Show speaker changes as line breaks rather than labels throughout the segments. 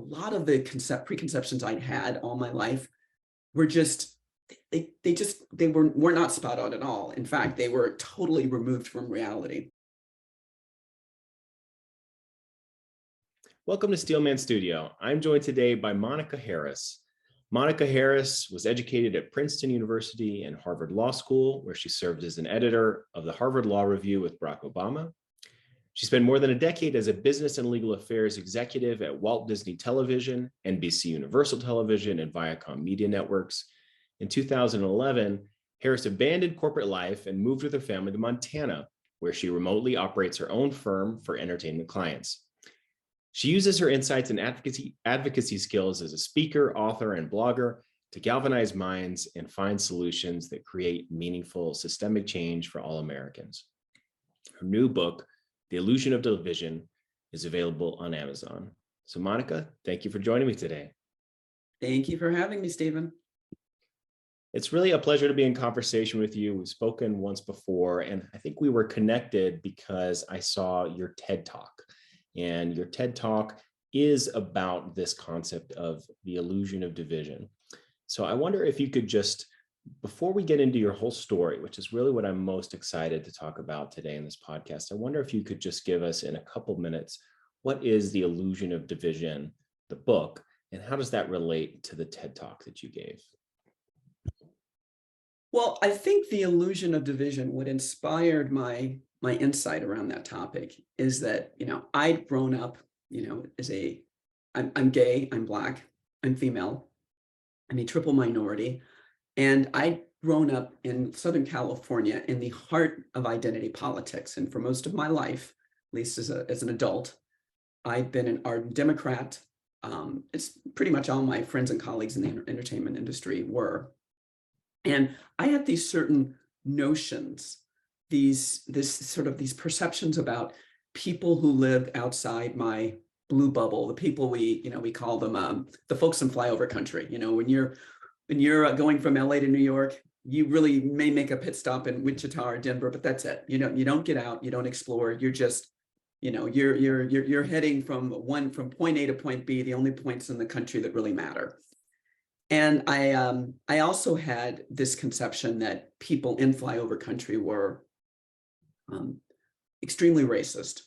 lot of the preconceptions I'd had all my life were just, they were not spot on at all. In fact, they were totally removed from reality.
Welcome to Steelman Studio. I'm joined today by Monica Harris. Monica Harris was educated at Princeton University and Harvard Law School, where she served as an editor of the Harvard Law Review with Barack Obama. She spent more than a decade as a business and legal affairs executive at Walt Disney Television, NBC Universal Television, and Viacom Media Networks. In 2011, Harris abandoned corporate life and moved with her family to Montana, where she remotely operates her own firm for entertainment clients. She uses her insights and advocacy skills as a speaker, author, and blogger to galvanize minds and find solutions that create meaningful systemic change for all Americans. Her new book, The Illusion of Division, is available on Amazon. So Monica, thank you for joining me today.
Thank you for having me, Stephen.
It's really a pleasure to be in conversation with you. We've spoken once before, and I think we were connected because I saw your TED Talk. And your TED Talk is about this concept of the illusion of division. So I wonder if you could just, before we get into your whole story, which is really what I'm most excited to talk about today in this podcast, I wonder if you could just give us in a couple minutes, what is the illusion of division, the book, and how does that relate to the TED Talk that you gave?
Well, I think the illusion of division, what inspired my insight around that topic is that, I'd grown up, as I'm gay, I'm Black, I'm female, I'm a triple minority, and I'd grown up in Southern California in the heart of identity politics. And for most of my life, at least as an adult, I've been an ardent Democrat. It's pretty much all my friends and colleagues in the entertainment industry were. And I had these certain notions, these perceptions about people who lived outside my blue bubble, the people we call them the folks in flyover country. When you're going from LA to New York, you really may make a pit stop in Wichita or Denver, but that's it. You don't get out, you don't explore. You're just, you're heading from point A to point B, the only points in the country that really matter. And I also had this conception that people in flyover country were extremely racist,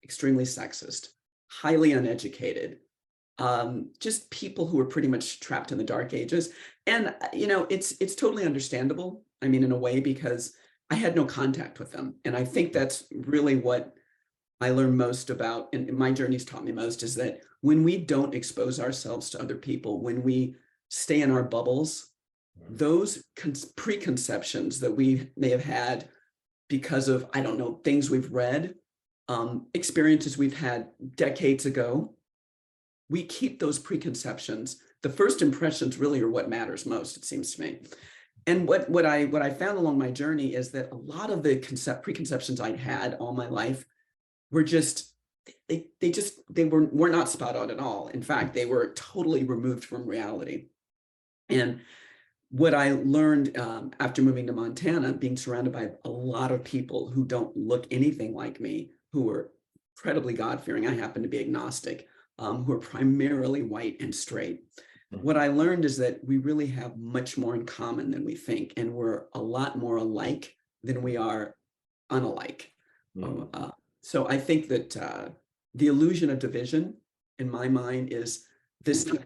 extremely sexist, highly uneducated, just people who were pretty much trapped in the dark ages. And, it's totally understandable. I mean, in a way, because I had no contact with them. And I think that's really what I learned most about, and my journey's taught me most, is that when we don't expose ourselves to other people, when we stay in our bubbles, those preconceptions that we may have had because of, I don't know, things we've read, experiences we've had decades ago, we keep those preconceptions. The first impressions really are what matters most, it seems to me. And what I found along my journey is that a lot of the preconceptions I'd had all my life were just, they were not spot on at all. In fact, they were totally removed from reality. And what I learned after moving to Montana, being surrounded by a lot of people who don't look anything like me, who are incredibly God-fearing, I happen to be agnostic, who are primarily white and straight. What I learned is that we really have much more in common than we think, and we're a lot more alike than we are unalike. So I think that the illusion of division, in my mind, is the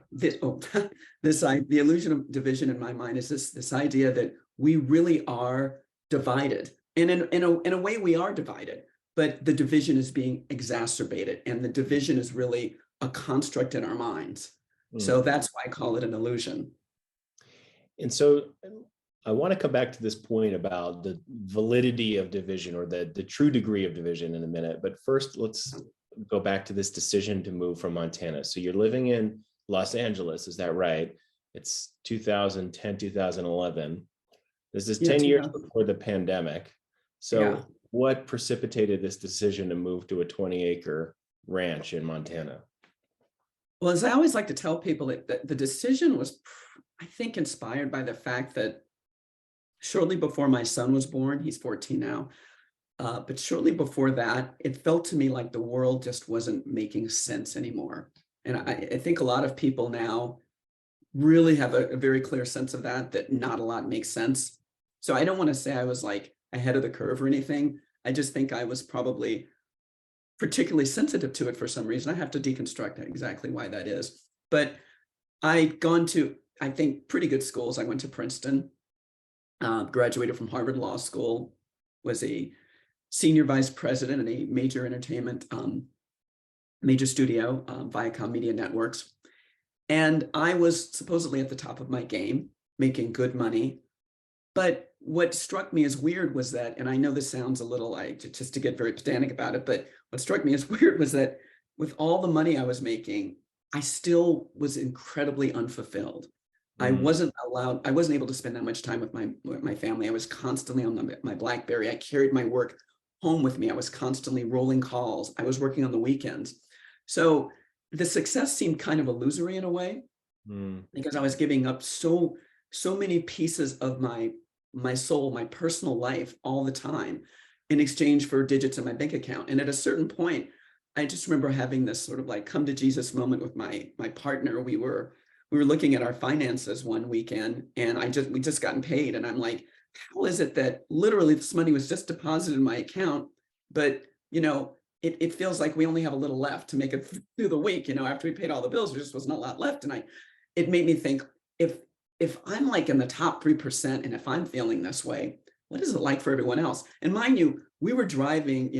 illusion of division in my mind is this idea that we really are divided, and in a way we are divided, but the division is being exacerbated, and the division is really a construct in our minds. So that's why I call it an illusion.
And so I want to come back to this point about the validity of division, or the true degree of division, in a minute. But first, let's go back to this decision to move from Montana. So you're living in Los Angeles, is that right? It's 2010, 2011. This is 10 years before the pandemic. So what precipitated this decision to move to a 20-acre ranch in Montana?
Well, as I always like to tell people, that the decision was, I think, inspired by the fact that shortly before my son was born, he's 14 now, but shortly before that, it felt to me like the world just wasn't making sense anymore. And I think a lot of people now really have a very clear sense of that not a lot makes sense. So I don't want to say I was like ahead of the curve or anything. I just think I was probably particularly sensitive to it for some reason. I have to deconstruct exactly why that is. But I'd gone to, I think, pretty good schools. I went to Princeton, graduated from Harvard Law School, was a senior vice president in a major entertainment, major studio, Viacom Media Networks. And I was supposedly at the top of my game, making good money. But what struck me as weird was that, and I know this sounds a little like, just to get very pedantic about it, but what struck me as weird was that with all the money I was making, I still was incredibly unfulfilled. I wasn't able to spend that much time with my family. I was constantly on my BlackBerry. I carried my work home with me. I was constantly rolling calls. I was working on the weekends. So the success seemed kind of illusory in a way, because I was giving up so many pieces of my soul, my personal life all the time in exchange for digits in my bank account. And at a certain point, I just remember having this sort of like come to Jesus moment with my partner. We were looking at our finances one weekend, and we just gotten paid, and I'm like, how is it that literally this money was just deposited in my account, but it feels like we only have a little left to make it through the week. After we paid all the bills, there just wasn't a lot left. And it made me think, if I'm like in the top 3%, and if I'm feeling this way, what is it like for everyone else? And mind you, we were driving,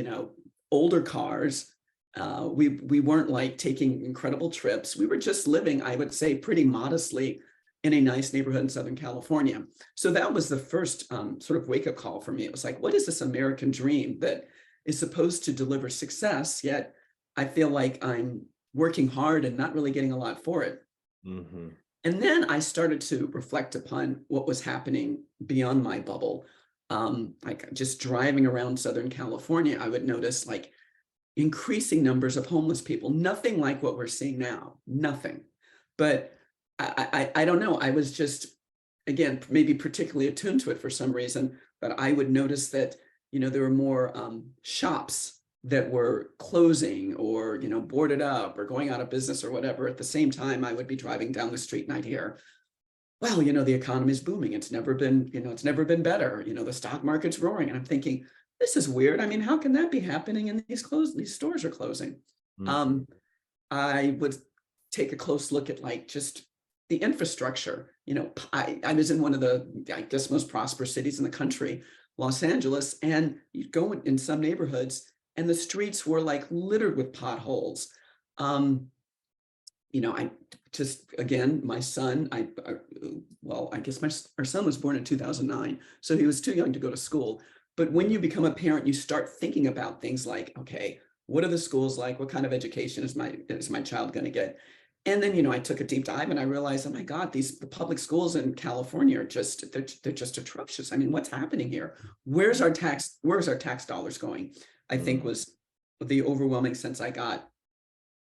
older cars. We weren't like taking incredible trips. We were just living, I would say, pretty modestly in a nice neighborhood in Southern California. So that was the first sort of wake-up call for me. It was like, what is this American dream that is supposed to deliver success, yet I feel like I'm working hard and not really getting a lot for it.
Mm-hmm.
And then I started to reflect upon what was happening beyond my bubble. Like just driving around Southern California, I would notice like increasing numbers of homeless people, nothing like what we're seeing now, nothing. But I don't know, I was just, again, maybe particularly attuned to it for some reason, but I would notice that, there were more shops that were closing or, boarded up or going out of business or whatever. At the same time, I would be driving down the street and I'd hear, well, the economy is booming. It's never been better. The stock market's roaring. And I'm thinking, this is weird. I mean, how can that be happening? And these stores are closing.
Mm-hmm.
I would take a close look at like just the infrastructure. I was in one of the, I guess, most prosperous cities in the country, Los Angeles, and you'd go in some neighborhoods and the streets were like littered with potholes. I just, again, my son, I guess our son was born in 2009, so he was too young to go to school. But when you become a parent, you start thinking about things like, okay, what are the schools like? What kind of education is my child going to get? And then, I took a deep dive and I realized, oh my God, the public schools in California are they're just atrocious. I mean, what's happening here? Where's our tax dollars going? I think was the overwhelming sense I got.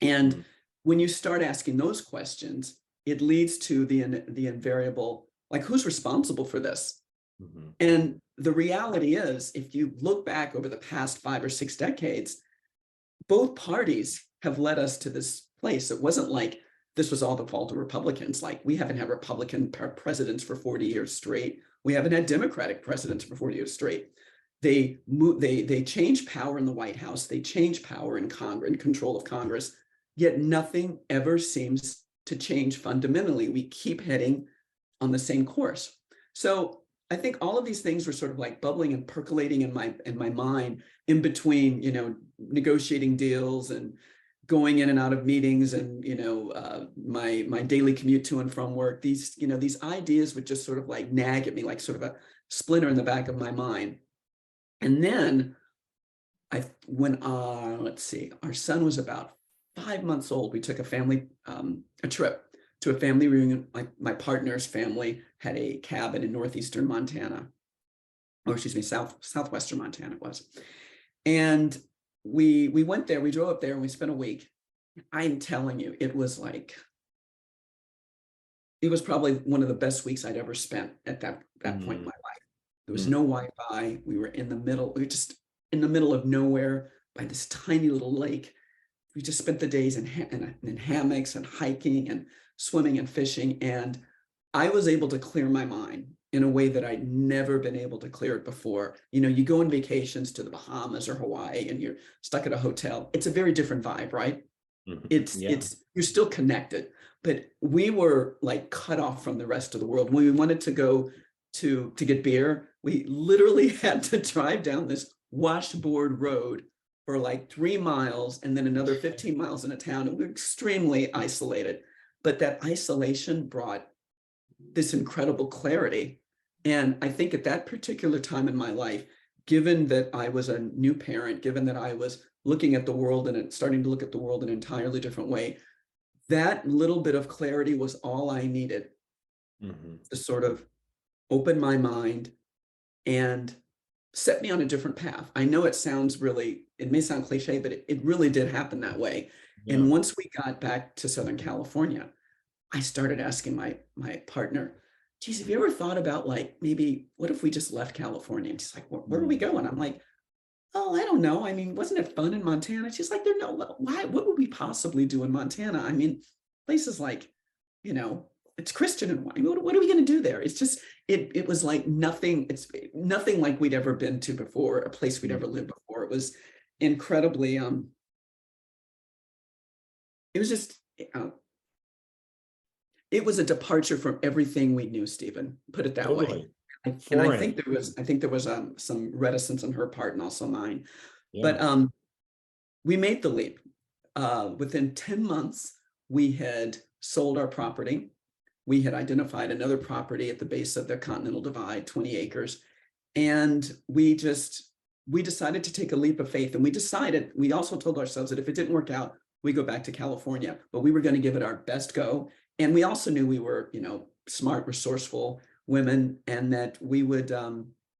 And when you start asking those questions, it leads to the invariable, like, who's responsible for this?
Mm-hmm.
And the reality is, if you look back over the past 5 or 6 decades, both parties have led us to this place. It wasn't like this was all the fault of Republicans. Like, we haven't had Republican presidents for 40 years straight. We haven't had Democratic presidents for 40 years straight. They change power in the White House. They change power in Congress, in control of Congress. Yet nothing ever seems to change fundamentally. We keep heading on the same course. So I think all of these things were sort of like bubbling and percolating in my mind in between, negotiating deals and going in and out of meetings and, my daily commute to and from work. These ideas would just sort of like nag at me like sort of a splinter in the back of my mind. And then when let's see, our son was about 5 months old, we took a trip to a family reunion. My partner's family had a cabin in northeastern Montana, or excuse me, southwestern Montana it was. And we went there, we drove up there and we spent a week. I'm telling you, it was probably one of the best weeks I'd ever spent at that point in my life. There was no Wi-Fi. We were just in the middle of nowhere by this tiny little lake. we just spent the days in hammocks and hiking and swimming and fishing. And I was able to clear my mind in a way that I'd never been able to clear it before. You know, you go on vacations to the Bahamas or Hawaii and you're stuck at a hotel. It's a very different vibe, right?
Yeah.
You're still connected, but we were like cut off from the rest of the world. When we wanted to go to get beer, we literally had to drive down this washboard road for like 3 miles and then another 15 miles in a town. And we were extremely isolated, but that isolation brought this incredible clarity. And I think at that particular time in my life, given that I was a new parent, given that I was looking at the world and starting to look at the world in an entirely different way, that little bit of clarity was all I needed to sort of open my mind and set me on a different path. I know it may sound cliche, but it really did happen that way.
Yeah.
And once we got back to Southern California, I started asking my partner, geez, have you ever thought about like, maybe what if we just left California? And she's like, where are we going? I'm like, oh, I don't know. I mean, wasn't it fun in Montana? She's like, why, what would we possibly do in Montana? I mean, places like, you know, it's Christian and I mean, what are we going to do there? It's just, it was like nothing, it's nothing like we'd ever been to before, a place we'd ever lived before. It was incredibly, it was just, it was a departure from everything we knew, Stephen, put it that way.
Totally.
And I
Foreign.
think there was some reticence on her part and also mine.
Yeah.
But we made the leap. Within 10 months, we had sold our property. We had identified another property at the base of the Continental Divide, 20 acres. And we decided to take a leap of faith. And we also told ourselves that if it didn't work out, we go back to California, but we were going to give it our best go. And we also knew we were, you know, smart, resourceful women, and that we would,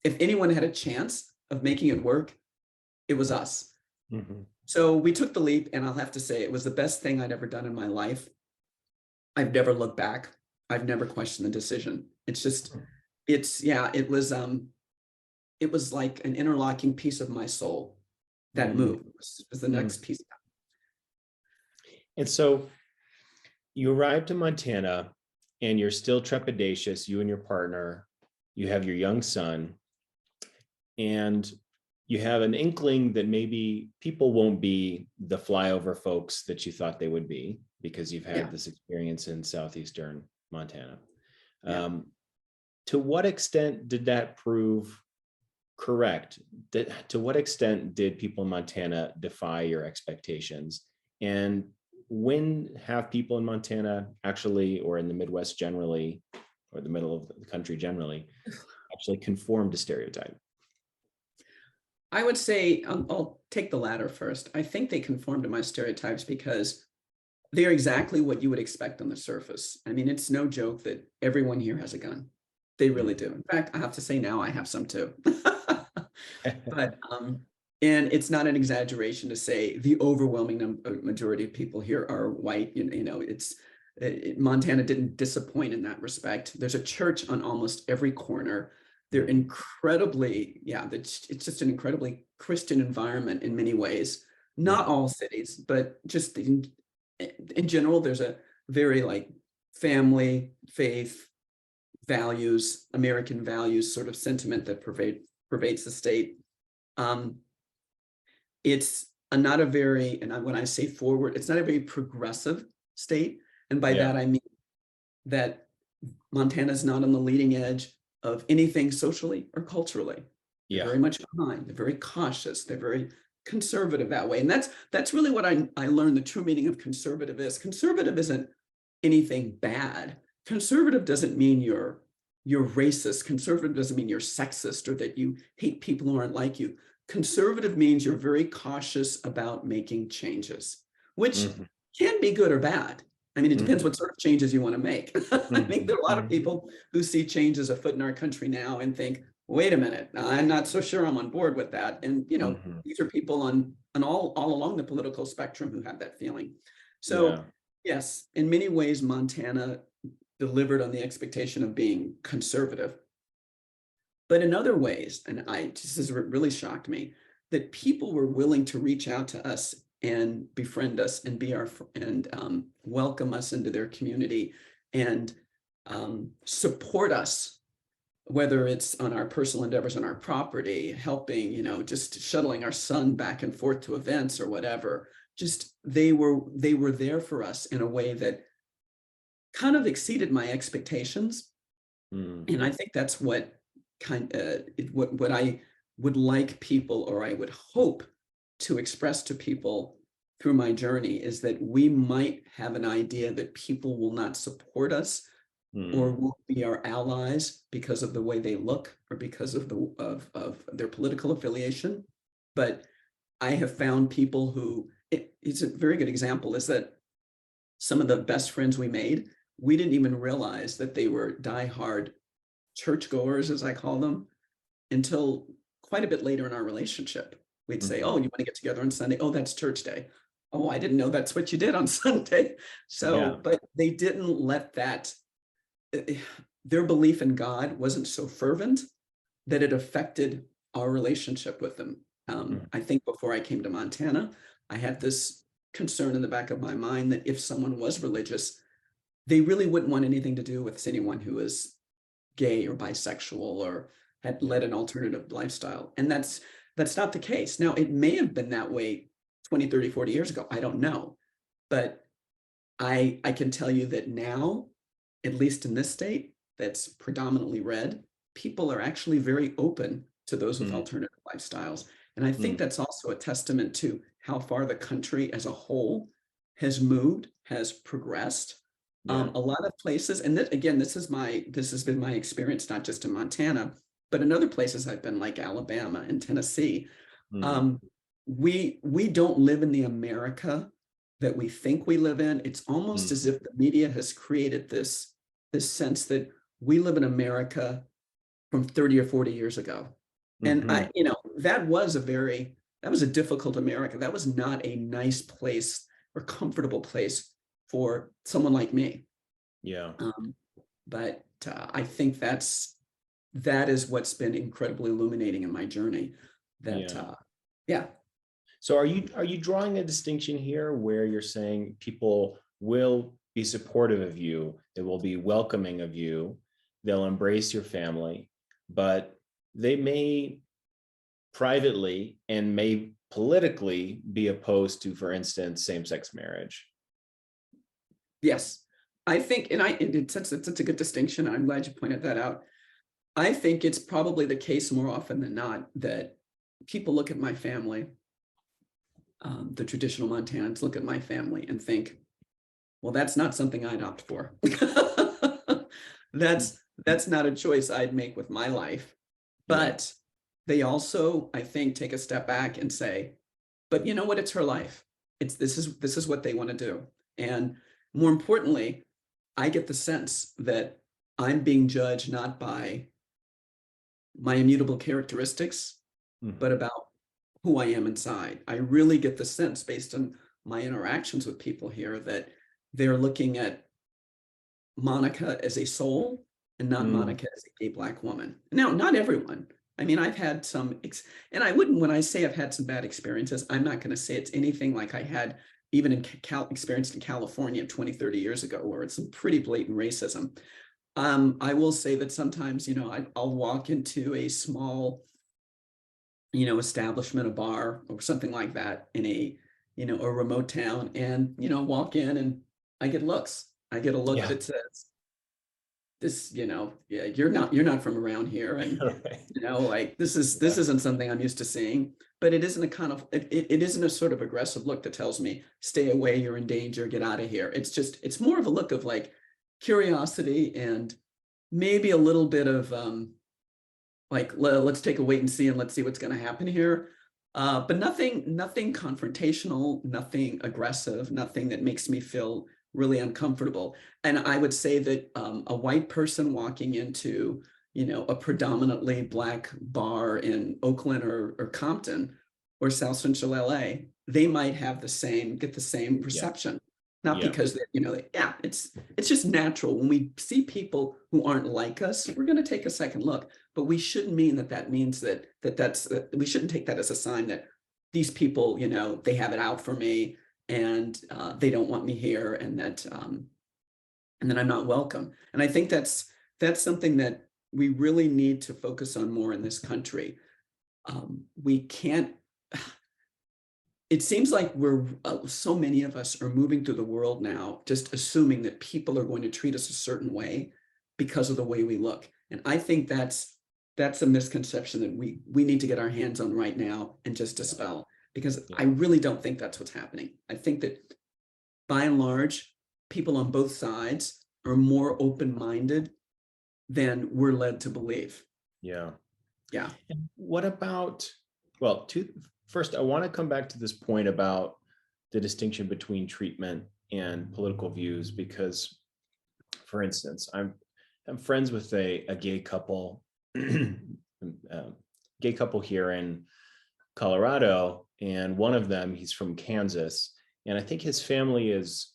if anyone had a chance of making it work, it was us. So we took the leap, and I'll have to say it was the best thing I'd ever done in my life. I've never looked back. I've never questioned the decision. It's just, it was like an interlocking piece of my soul. That move was the next piece.
And so you arrived in Montana and you're still trepidatious, you and your partner, you have your young son, and you have an inkling that maybe people won't be the flyover folks that you thought they would be because you've had this experience in southeastern Montana. To what extent did that prove correct? To what extent did people in Montana defy your expectations? And when have people in Montana actually, or in the Midwest generally, or the middle of the country generally, actually conform to stereotype?
I would say, I'll take the latter first. I think they conform to my stereotypes because they're exactly what you would expect on the surface. I mean, it's no joke that everyone here has a gun. They really do. In fact, I have to say now I have some too. But and it's not an exaggeration to say the overwhelming majority of people here are white. You know, Montana didn't disappoint in that respect. There's a church on almost every corner. They're incredibly, it's just an incredibly Christian environment in many ways. Not all cities, but just in general, there's a very like family, faith, values, American values sort of sentiment that pervades the state. It's not a very, and when I say forward, it's not a very progressive state. And by that, I mean that Montana is not on the leading edge of anything socially or culturally. They're very much behind. They're very cautious. They're very conservative that way. And that's really what I learned the true meaning of conservative is. Conservative isn't anything bad. Conservative doesn't mean you're racist. Conservative doesn't mean you're sexist or that you hate people who aren't like you. Conservative means you're very cautious about making changes, which can be good or bad. I mean, it depends what sort of changes you want to make. I think there are a lot of people who see change as afoot in our country now and think, wait a minute, I'm not so sure I'm on board with that. And, you know, these are people on all along the political spectrum who have that feeling. So yes, in many ways, Montana delivered on the expectation of being conservative. But in other ways, and this has really shocked me, that people were willing to reach out to us and befriend us and and welcome us into their community and support us, whether it's on our personal endeavors on our property, helping, just shuttling our son back and forth to events or whatever. Just they were there for us in a way that kind of exceeded my expectations.
Mm.
And I think that's what what I would like people, or I would hope to express to people through my journey, is that we might have an idea that people will not support us or
Mm.
will be our allies because of the way they look or because of of their political affiliation. But I have found people who it's a very good example is that some of the best friends we made, we didn't even realize that they were diehard churchgoers, as I call them, until quite a bit later in our relationship. We'd say, "Oh,
Mhm.
you want to get together on Sunday? Oh, that's church day. Oh, I didn't know that's what you did on Sunday." So,
Yeah.
but they didn't let that, eh, their belief in God wasn't so fervent that it affected our relationship with them.
Mm.
I think before I came to Montana, I had this concern in the back of my mind that if someone was religious, they really wouldn't want anything to do with anyone who is gay or bisexual or had
Yeah.
led an alternative lifestyle. And that's not the case. Now, it may have been that way 20, 30, 40 years ago. I don't know. But I can tell you that now, at least in this state that's predominantly red, people are actually very open to those with
Mm.
alternative lifestyles. And I think
Mm.
that's also a testament to how far the country as a whole has moved, has progressed.
Yeah.
A lot of places, and again, this has been my experience, not just in Montana, but in other places I've been, like Alabama and Tennessee.
Mm.
Um, we don't live in the America that we think we live in. It's almost as
Mm.
if the media has created this sense that we live in America from 30 or 40 years ago. And
Mhm.
that was a difficult America. That was not a nice place or comfortable place for someone like me.
Yeah.
Um, but I think that is what's been incredibly illuminating in my journey. That
Yeah.
yeah,
So are you drawing a distinction here where you're saying people will be supportive of you, they will be welcoming of you, they'll embrace your family, but they may privately and may politically be opposed to, for instance, same-sex marriage?
yes, I think, and it's such a good distinction. I'm glad you pointed that out. I think it's probably the case more often than not that people look at my family, the traditional Montanans look at my family and think, well, that's not something I'd opt for.
Mm.
That's not a choice I'd make with my life.
Yeah.
But they also, I think, take a step back and say, but you know what? It's her life. This is what they want to do. And more importantly, I get the sense that I'm being judged not by my immutable characteristics, but
Mhm.
about who I am inside. I really get the sense based on my interactions with people here that they're looking at Monica as a soul and not
Mm.
Monica as a gay Black woman. Now, not everyone. I mean, I've had and I wouldn't, when I say I've had some bad experiences, I'm not going to say it's anything like I had even in experienced in California 20, 30 years ago, where it's some pretty blatant racism. I will say that sometimes, I'll walk into a small, establishment, a bar or something like that in a remote town and, walk in and I get looks. I get a look
Yeah.
that says, this, yeah, you're not from around here. And,
Right.
like this
Yeah.
isn't something I'm used to seeing, but it isn't a kind of, it isn't a sort of aggressive look that tells me, stay away, you're in danger, get out of here. It's more of a look of like curiosity and maybe a little bit of, like let's take a wait and see and let's see what's going to happen here, but nothing confrontational, nothing aggressive, nothing that makes me feel really uncomfortable. And I would say that a white person walking into a predominantly Black bar in Oakland or Compton or South Central LA, they might get the same
Yeah.
perception. Not
Yeah.
because yeah, it's just natural when we see people who aren't like us, we're going to take a second look. But we shouldn't mean that means that we shouldn't take that as a sign that these people, they have it out for me, and they don't want me here, and that I'm not welcome. And I think that's something that we really need to focus on more in this country. We can't. It seems like so many of us are moving through the world now, just assuming that people are going to treat us a certain way because of the way we look. And I think that's a misconception that we need to get our hands on right now and just dispel, because I really don't think that's what's happening. I think that by and large, people on both sides are more open-minded than we're led to believe.
Yeah.
Yeah.
And what about, well, first, I want to come back to this point about the distinction between treatment and political views, because, for instance, I'm friends with a gay couple, here in Colorado, and one of them, he's from Kansas, and I think his family is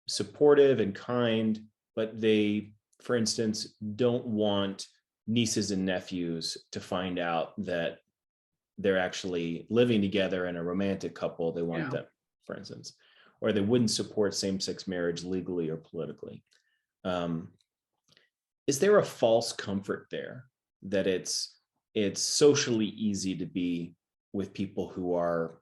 supportive and kind, but they, for instance, don't want nieces and nephews to find out that they're actually living together in a romantic couple. They want them, for instance, or they wouldn't support same-sex marriage legally or politically. Is there a false comfort there that it's socially easy to be with people who are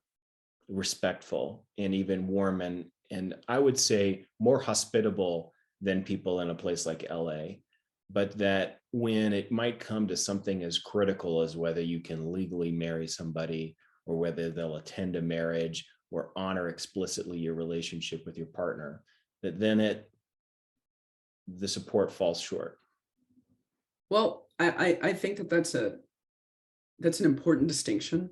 respectful and even warm and I would say more hospitable than people in a place like LA, but that when it might come to something as critical as whether you can legally marry somebody or whether they'll attend a marriage or honor explicitly your relationship with your partner, that then the support falls short?
Well, I think that's an important distinction.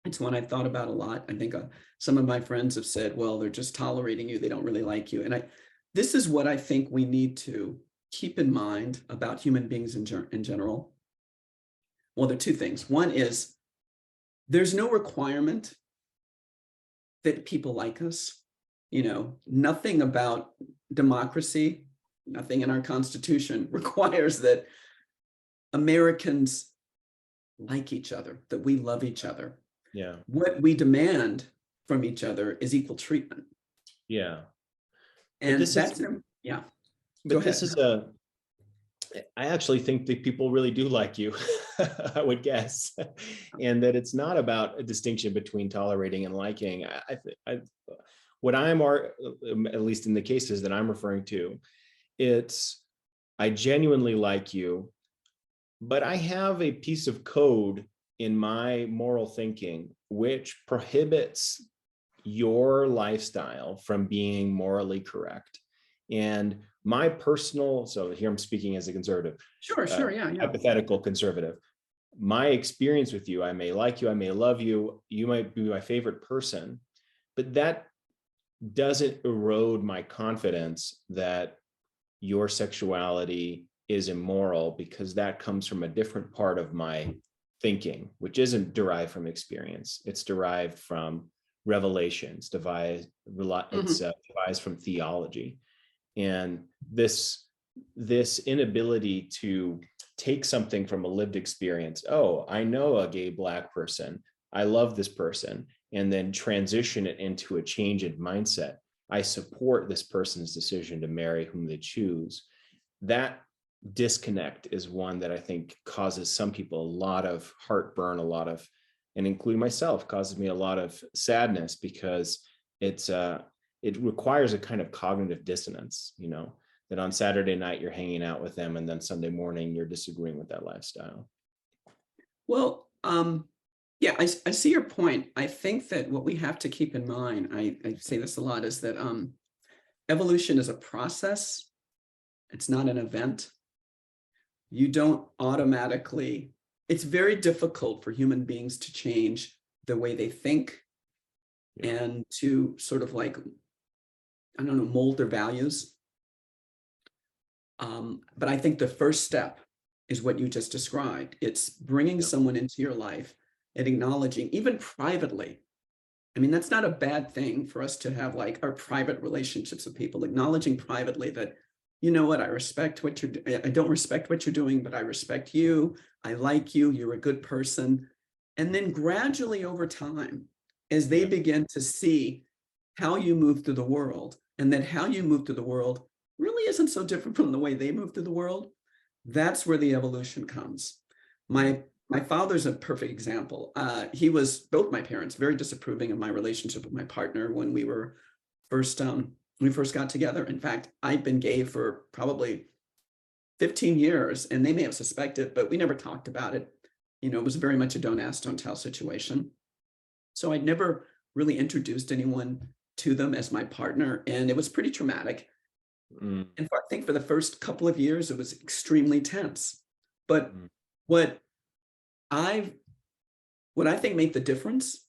It's one I've thought about a lot. I think some of my friends have said, well, they're just tolerating you. They don't really like you. And this is what I think we need to keep in mind about human beings in general. Well, there are two things. One is there's no requirement that people like us. Nothing about democracy, nothing in our Constitution requires that Americans like each other, that we love each other.
Yeah.
What we demand from each other is equal treatment.
Yeah.
And
this
that's,
is,
yeah.
but this is I actually think that people really do like you, I would guess, and that it's not about a distinction between tolerating and liking. What at least in the cases that I'm referring to, I genuinely like you, but I have a piece of code in my moral thinking which prohibits your lifestyle from being morally correct. And my personal, so here I'm speaking as a conservative.
Sure, yeah.
Hypothetical conservative. My experience with you, I may like you, I may love you, you might be my favorite person, but that doesn't erode my confidence that your sexuality is immoral, because that comes from a different part of my thinking, which isn't derived from experience. It's derived from revelations, devised from theology. And this inability to take something from a lived experience, oh, I know a gay Black person, I love this person, and then transition it into a change in mindset. I support this person's decision to marry whom they choose. That disconnect is one that I think causes some people a lot of heartburn, and including myself, causes me a lot of sadness, because it requires a kind of cognitive dissonance, that on Saturday night you're hanging out with them and then Sunday morning you're disagreeing with that lifestyle.
Well, yeah, I see your point. I think that what we have to keep in mind, I say this a lot, is that evolution is a process. It's not an event. You don't automatically, it's very difficult for human beings to change the way they think and to sort of mold their values. But I think the first step is what you just described. It's bringing someone into your life and acknowledging, even privately. I mean, that's not a bad thing for us to have our private relationships with people, acknowledging privately that, you know what, I don't respect what you're doing, but I respect you. I like you. You're a good person. And then gradually over time, as they
Yeah.
begin to see how you move through the world, and that how you move through the world really isn't so different from the way they move through the world, that's where the evolution comes.
Yeah.
My father's a perfect example. He was, both my parents, very disapproving of my relationship with my partner when first we first got together. In fact, I'd been gay for probably 15 years, and they may have suspected, but we never talked about it. It was very much a don't ask, don't tell situation. So I'd never really introduced anyone to them as my partner, and it was pretty traumatic.
Mm,
And I think for the first couple of years, it was extremely tense. But
mm,
what I what I think made the difference,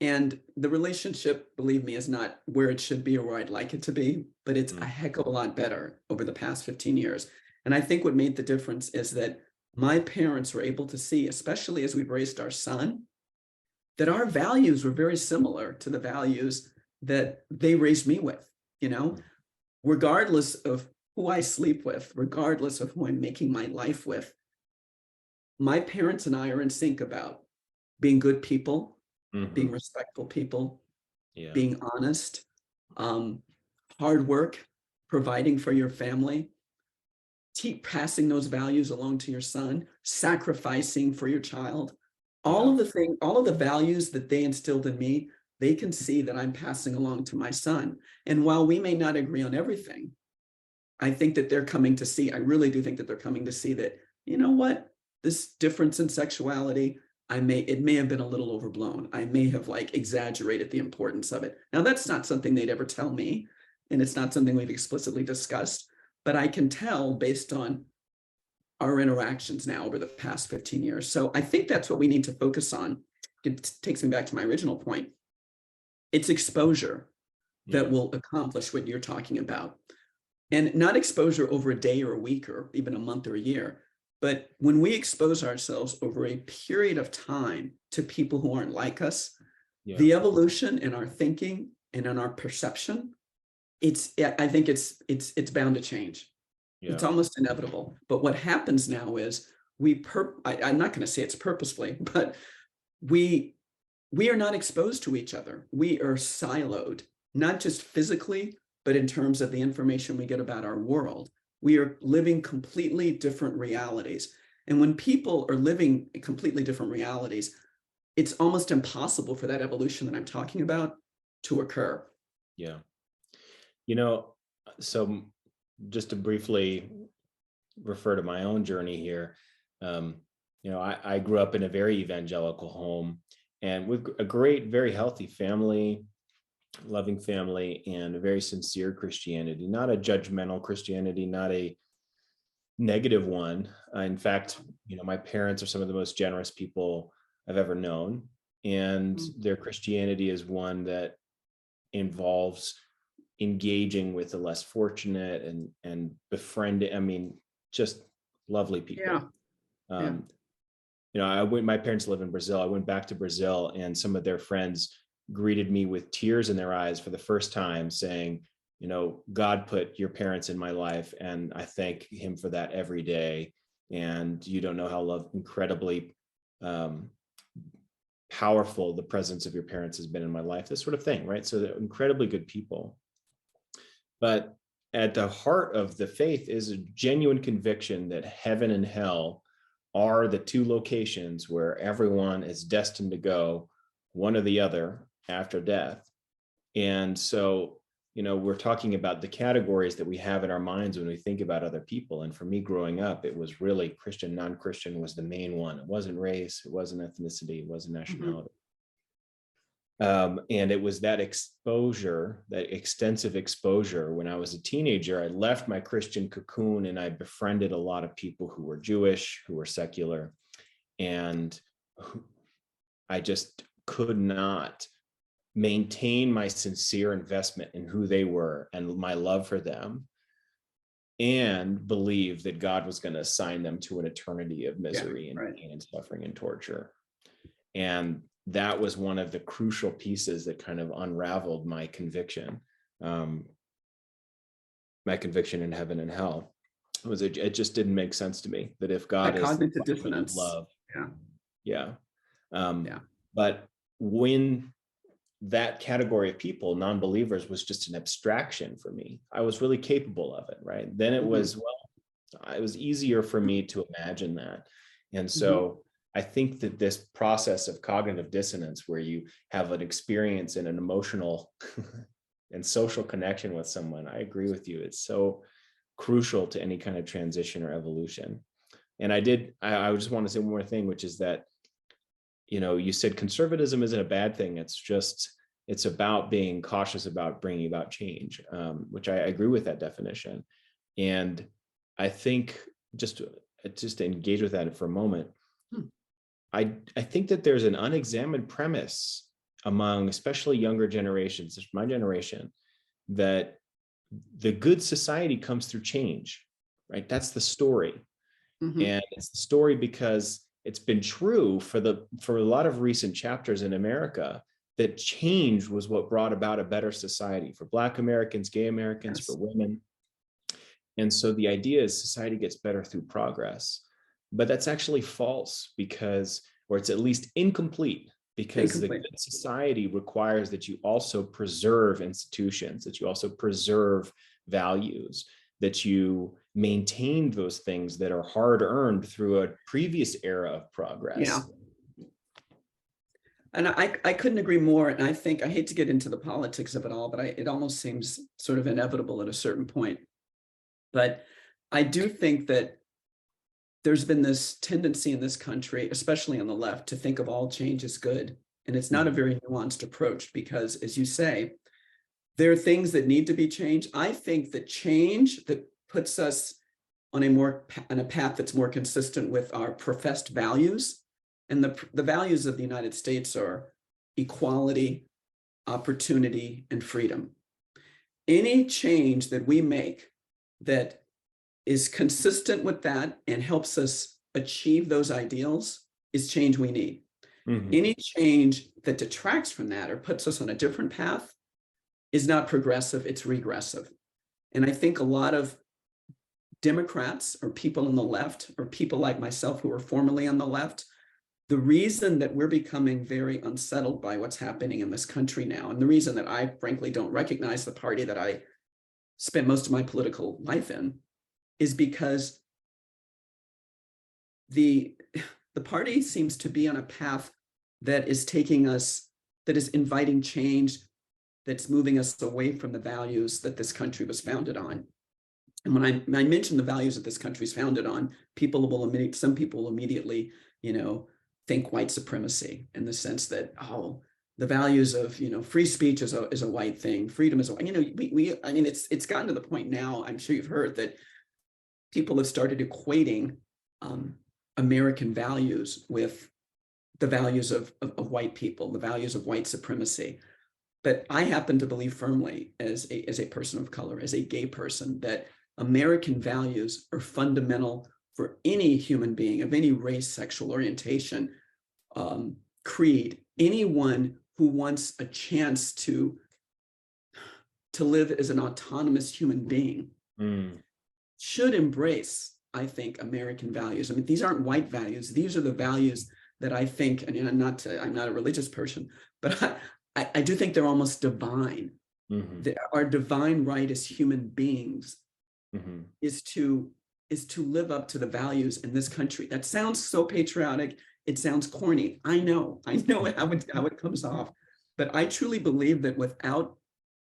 and the relationship, believe me, is not where it should be or where I'd like it to be, but it's a
mm,
heck of a lot better over the past 15 years. And I think what made the difference is that my parents were able to see, especially as we've raised our son, that our values were very similar to the values that they raised me with, you know,
mm.
regardless of who I sleep with, regardless of who I'm making my life with. My parents and I are in sync about being good people, being
Mhm.
respectful people,
Yeah.
being honest, um, hard work, providing for your family, keep passing those values along to your son, sacrificing for your child.
Yeah.
All of the values that they instilled in me, they can see that I'm passing along to my son. And while we may not agree on everything, I think that they're coming to see, I really do think that they're coming to see that, you know what, this difference in sexuality, it may have been a little overblown. I may have like exaggerated the importance of it. Now, that's not something they'd ever tell me, and it's not something we've explicitly discussed, but I can tell based on our interactions now over the past 15 years. So I think that's what we need to focus on. It takes me back to my original point. It's exposure that
Yeah.
will accomplish what you're talking about. And not exposure over a day or a week or even a month or a year, but when we expose ourselves over a period of time to people who aren't like us,
Yeah.
the evolution in our thinking and in our perception, I think it's bound to change. It's
Yeah.
almost inevitable. But what happens now is I'm not going to say it's purposefully, but we we are not exposed to each other. We are siloed, not just physically, but in terms of the information we get about our world. We are living completely different realities. And when people are living completely different realities, it's almost impossible for that evolution that I'm talking about to occur.
Yeah. You know, so just to briefly refer to my own journey here, um, I grew up in a very evangelical home and with a great, very healthy family, loving family, and a very sincere Christianity, not a judgmental Christianity, not a negative one. In fact, my parents are some of the most generous people I've ever known, and
Mm.
their Christianity is one that involves engaging with the less fortunate and befriending. I mean, just lovely
Yeah,
people.
yeah.
Um, my parents live in Brazil. I went back to Brazil, and some of their friends greeted me with tears in their eyes for the first time, saying, God put your parents in my life, and I thank him for that every day. And you don't know how incredibly um, powerful the presence of your parents has been in my life, this sort of thing, right? So they're incredibly good people. But at the heart of the faith is a genuine conviction that heaven and hell are the two locations where everyone is destined to go, one or the other, after death. And so, we're talking about the categories that we have in our minds when we think about other people. And for me growing up, it was really Christian, non-Christian was the main one. It wasn't race, it wasn't ethnicity, it wasn't
Mhm.
nationality. And it was that exposure, that extensive exposure. When I was a teenager, I left my Christian cocoon and I befriended a lot of people who were Jewish, who were secular, and I just could not maintain my sincere investment in who they were and my love for them and believe that God was going to assign them to an eternity of
Yeah,
misery and
right.
pain and suffering and torture. And that was one of the crucial pieces that kind of unraveled um, my conviction in heaven and hell. It just didn't make sense to me that if God
That
is the
cognitive
function of
dissonance.
love,
Yeah.
yeah,
Yeah.
But when that category of people, non-believers, was just an abstraction for me, I was really capable of it, right? Then it was, well, it was easier for me to imagine that. And so I think that this process of cognitive dissonance, where you have an experience and an emotional and social connection with someone, I agree with you. It's so crucial to any kind of transition or evolution. And I just want to say one more thing, which is that, you said conservatism isn't a bad thing. It's about being cautious about bringing about change, which I agree with that definition. And I think just to engage with that for a moment, I think that there's an unexamined premise among especially younger generations, my generation, that the good society comes through change, right? That's the story. And it's the story because it's been true for a lot of recent chapters in America that change was what brought about a better society for Black Americans, gay Americans, for women. And so the idea is society gets better through progress, but that's actually false, or it's at least incomplete, because the good society requires that you also preserve institutions, that you also preserve values, that you maintain those things that are hard earned through a previous era of progress.
Yeah. And I couldn't agree more. And I think, I hate to get into the politics of it all, but it almost seems sort of inevitable at a certain point. But I do think that there's been this tendency in this country, especially on the left, to think of all change as good. And it's not a very nuanced approach, because, as you say, there are things that need to be changed. I think that change that puts us on a path that's more consistent with our professed values. And the values of the United States are equality, opportunity, and freedom. Any change that we make that is consistent with that and helps us achieve those ideals is change we need. Any change that detracts from that or puts us on a different path is not progressive, it's regressive. And I think a lot of Democrats or people on the left, or people like myself who were formerly on the left, the reason that we're becoming very unsettled by what's happening in this country now, and the reason that I frankly don't recognize the party that I spent most of my political life in, is because the party seems to be on a path that is inviting change, that's moving us away from the values that this country was founded on. And when I mention the values that this country is founded on, some people will immediately, think white supremacy, in the sense that, the values of, free speech is a white thing, freedom is it's gotten to the point now, I'm sure you've heard, that people have started equating American values with the values of white people, the values of white supremacy. But I happen to believe firmly, as a person of color, as a gay person, that American values are fundamental for any human being of any race, sexual orientation, creed. Anyone who wants a chance to live as an autonomous human being should embrace, I think, American values. I mean, these aren't white values. These are the values that I think, and I'm not a religious person, but I do think they're almost divine. Our divine right as human beings is to live up to the values in this country. That sounds so patriotic. It sounds corny. I know how it comes off, but I truly believe that without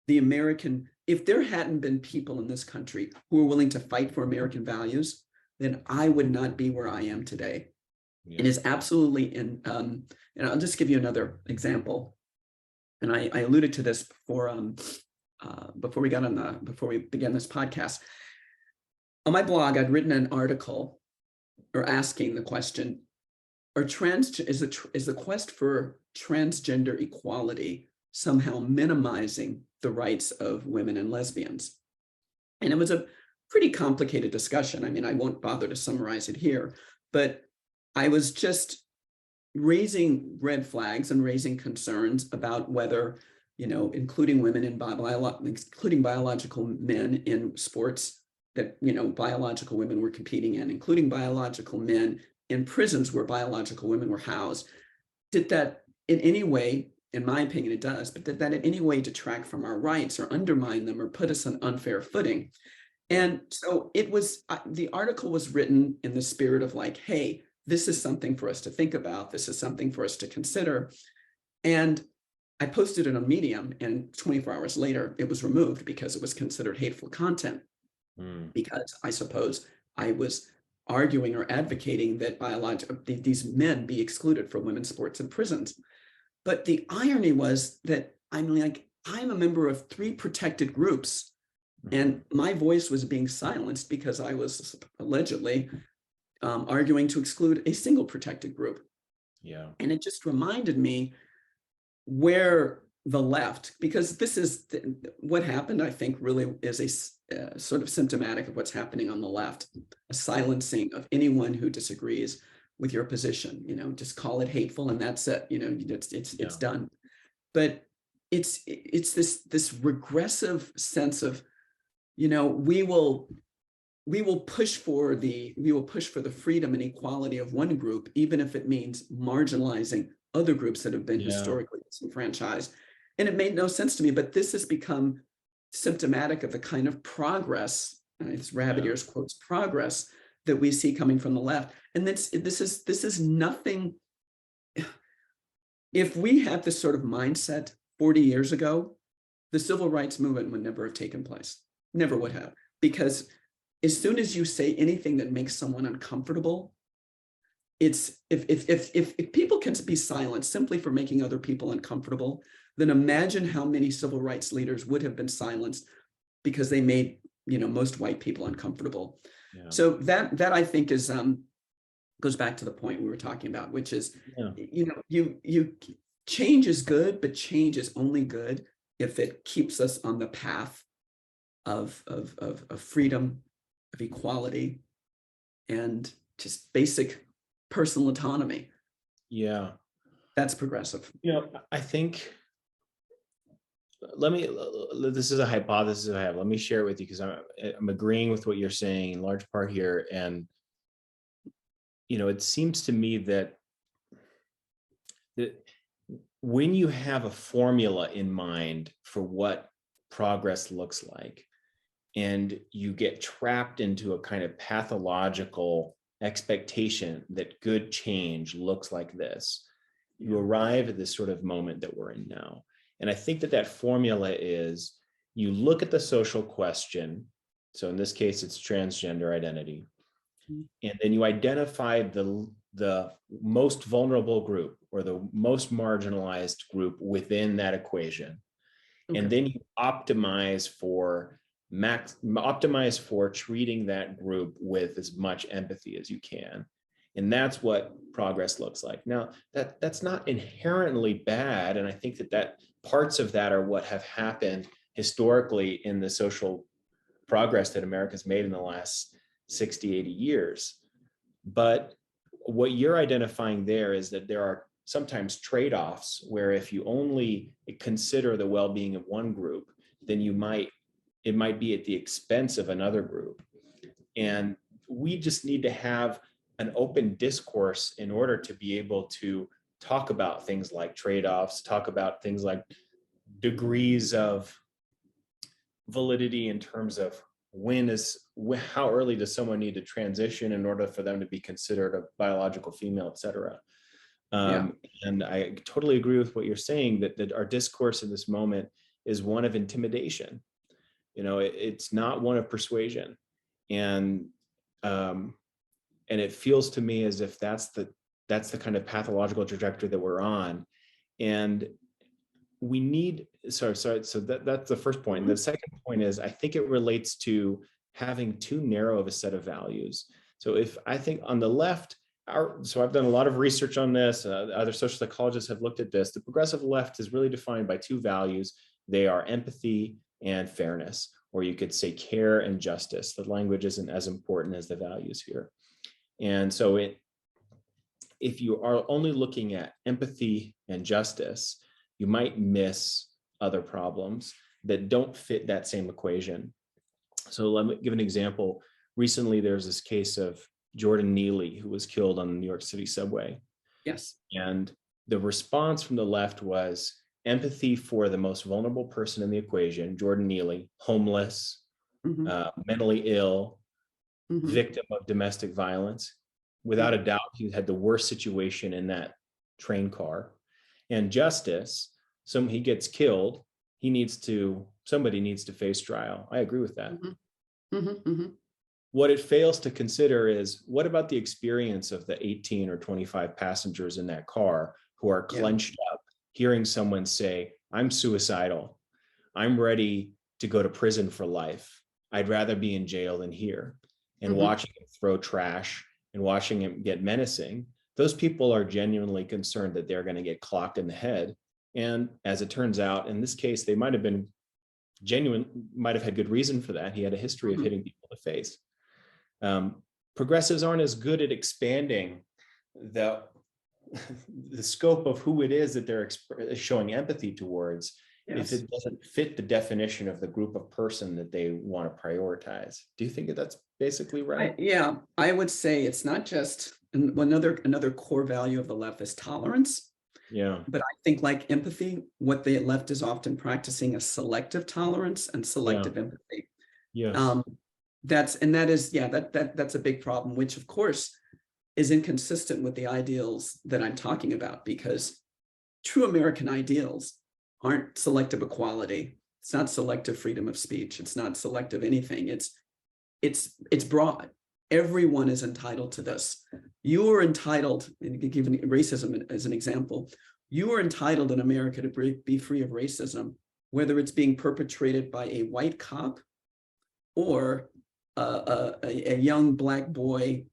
if there hadn't been people in this country who were willing to fight for American values, then I would not be where I am today. Yeah. It is absolutely and I'll just give you another example. And I alluded to this before we began this podcast. On my blog, I'd written an article asking the question, is the quest for transgender equality somehow minimizing the rights of women and lesbians? And it was a pretty complicated discussion. I mean, I won't bother to summarize it here, but I was just raising red flags and raising concerns about whether, including women including biological men in sports that, biological women were competing in, including biological men in prisons where biological women were housed. did that in any way, in my opinion, it does, but did that in any way detract from our rights or undermine them or put us on unfair footing?
Yeah.
And so it was, the article was written in the spirit of like, hey, this is something for us to think about. This is something for us to consider. And I posted it on Medium, and 24 hours later, it was removed because it was considered hateful content.
Mm.
Because I suppose I was arguing or advocating that these men be excluded from women's sports in prisons. But the irony was that I'm a member of 3 protected groups,
Mhm.
and my voice was being silenced because I was allegedly arguing to exclude a single protected group.
Yeah.
And it just reminded me where the left, because this is what happened, I think, really is sort of symptomatic of what's happening on the left, a silencing of anyone who disagrees with your position. Just call it hateful, and that's it. It's
Yeah.
done. But it's this regressive sense of, we will push for the freedom and equality of one group, even if it means marginalizing other groups that have been
Yeah.
historically disenfranchised. And it made no sense to me, but this has become symptomatic of the kind of progress, and it's Rabbit
Yeah.
Ears quotes progress, that we see coming from the left. And this is nothing. If we had this sort of mindset 40 years ago, the civil rights movement would never have taken place. Never would have. Because as soon as you say anything that makes someone uncomfortable, it's if people can be silent simply for making other people uncomfortable, then imagine how many civil rights leaders would have been silenced because they made most white people uncomfortable.
Yeah.
So that I think is goes back to the point we were talking about, which is,
Yeah.
you change is good, but change is only good if it keeps us on the path of freedom, of equality, and just basic personal autonomy.
Yeah.
That's progressive.
I think, this is a hypothesis I have. Let me share it with you because I'm agreeing with what you're saying in large part here. And, it seems to me that when you have a formula in mind for what progress looks like, and you get trapped into a kind of pathological expectation that good change looks like this, you arrive at this sort of moment that we're in now. And I think that formula is, you look at the social question. So in this case, it's transgender identity. And then you identify the most vulnerable group or the most marginalized group within that equation.
Okay.
And then you optimize for treating that group with as much empathy as you can. And that's what progress looks like. Now, that's not inherently bad. And I think that parts of that are what have happened historically in the social progress that America's made in the last 60, 80 years. But what you're identifying there is that there are sometimes trade-offs where if you only consider the well-being of one group, then it might be at the expense of another group. And we just need to have an open discourse in order to be able to talk about things like trade-offs, talk about things like degrees of validity in terms of how early does someone need to transition in order for them to be considered a biological female, et cetera.
Yeah.
And I totally agree with what you're saying, that our discourse in this moment is one of intimidation. It's not one of persuasion. And it feels to me as if that's the kind of pathological trajectory that we're on. And we need, so that's the first point. The second point is, I think it relates to having too narrow of a set of values. So if I think on the left, so I've done a lot of research on this, other social psychologists have looked at this. The progressive left is really defined by 2 values. They are empathy and fairness, or you could say care and justice. The language isn't as important as the values here. And so if you are only looking at empathy and justice, you might miss other problems that don't fit that same equation. So let me give an example. Recently, there was this case of Jordan Neely, who was killed on the New York City subway.
Yes.
And the response from the left was empathy for the most vulnerable person in the equation, Jordan Neely, homeless,
Mhm,
mentally ill,
mhm,
victim of domestic violence. Without
yeah,
a doubt, he had the worst situation in that train car. And justice, he gets killed, somebody needs to face trial. I agree with that.
mhm, mhm, mhm,
What it fails to consider is, what about the experience of the 18 or 25 passengers in that car who are
yeah,
clenched up, hearing someone say, I'm suicidal, I'm ready to go to prison for life, I'd rather be in jail than here, and
mhm,
watching him throw trash and watching him get menacing. Those people are genuinely concerned that they're going to get clocked in the head. And as it turns out, in this case, they might have had good reason for that. He had a history of
mhm,
hitting people in the face. Um, Progressives aren't as good at expanding the the scope of who it is that they're showing empathy towards if
yes.
it doesn't fit the definition of the group of person that they want to prioritize. Do you think that that's basically right?
Yeah, I would say it's not just another core value of the left is tolerance,
Yeah.
but I think like empathy, what the left is often practicing is selective tolerance and
Yeah.
selective empathy.
Yes.
Um, that is, yeah, that's a big problem, which of course is inconsistent with the ideals that I'm talking about, because true American ideals aren't selective equality. It's not selective freedom of speech. It's not selective anything. It's broad. Everyone is entitled to this. You are entitled, and given racism as an example, you are entitled in America to be free of racism, whether it's being perpetrated by a white cop or a young black boy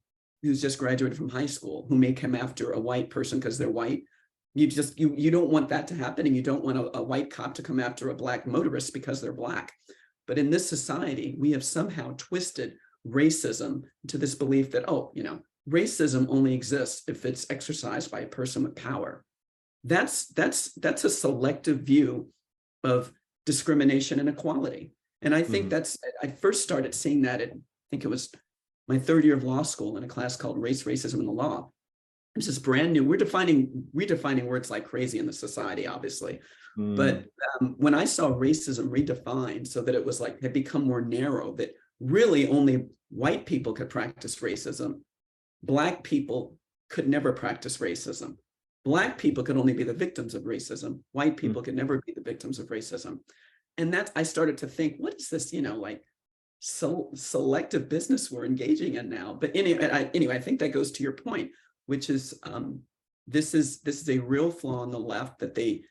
who's just graduated from high school who may come after a white person because they're white. You don't want that to happen, and you don't want a white cop to come after a black motorist because they're black. But in this society, we have somehow twisted racism to this belief that, oh, racism only exists if it's exercised by a person with power. That's a selective view of discrimination and equality. And I think
Mhm.
I first started seeing that I think it was my third year of law school in a class called Race, Racism, and the Law. This is brand new. We're redefining words like crazy in the society, obviously.
Mm.
But when I saw racism redefined so that it was like, had become more narrow, that really only white people could practice racism, Black people could never practice racism. Black people could only be the victims of racism. White
Mm.
people could never be the victims of racism. And that I started to think, what is this, like selective business we're engaging in now? But anyway, I think that goes to your point, which is this is a real flaw on the left that they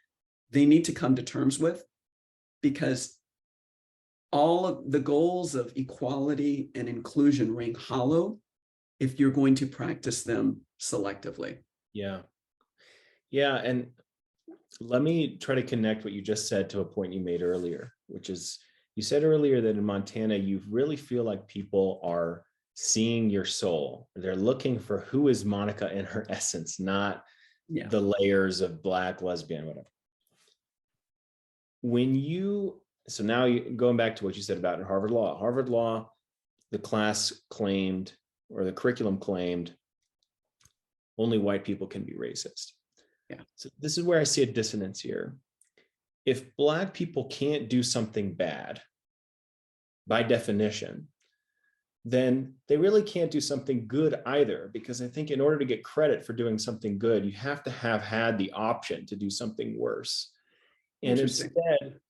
need to come to terms with, because all of the goals of equality and inclusion ring hollow if you're going to practice them selectively.
Yeah. Yeah. And let me try to connect what you just said to a point you made earlier, which is, you said earlier that in Montana, you really feel like people are seeing your soul. They're looking for who is Monica in her essence, not
Yeah.
the layers of black, lesbian, whatever. So now going back to what you said about in Harvard Law, the class claimed, or the curriculum claimed, only white people can be racist.
Yeah.
So this is where I see a dissonance here. If black people can't do something bad, by definition, then they really can't do something good either, because I think in order to get credit for doing something good, you have to have had the option to do something worse. And
Interesting.
instead,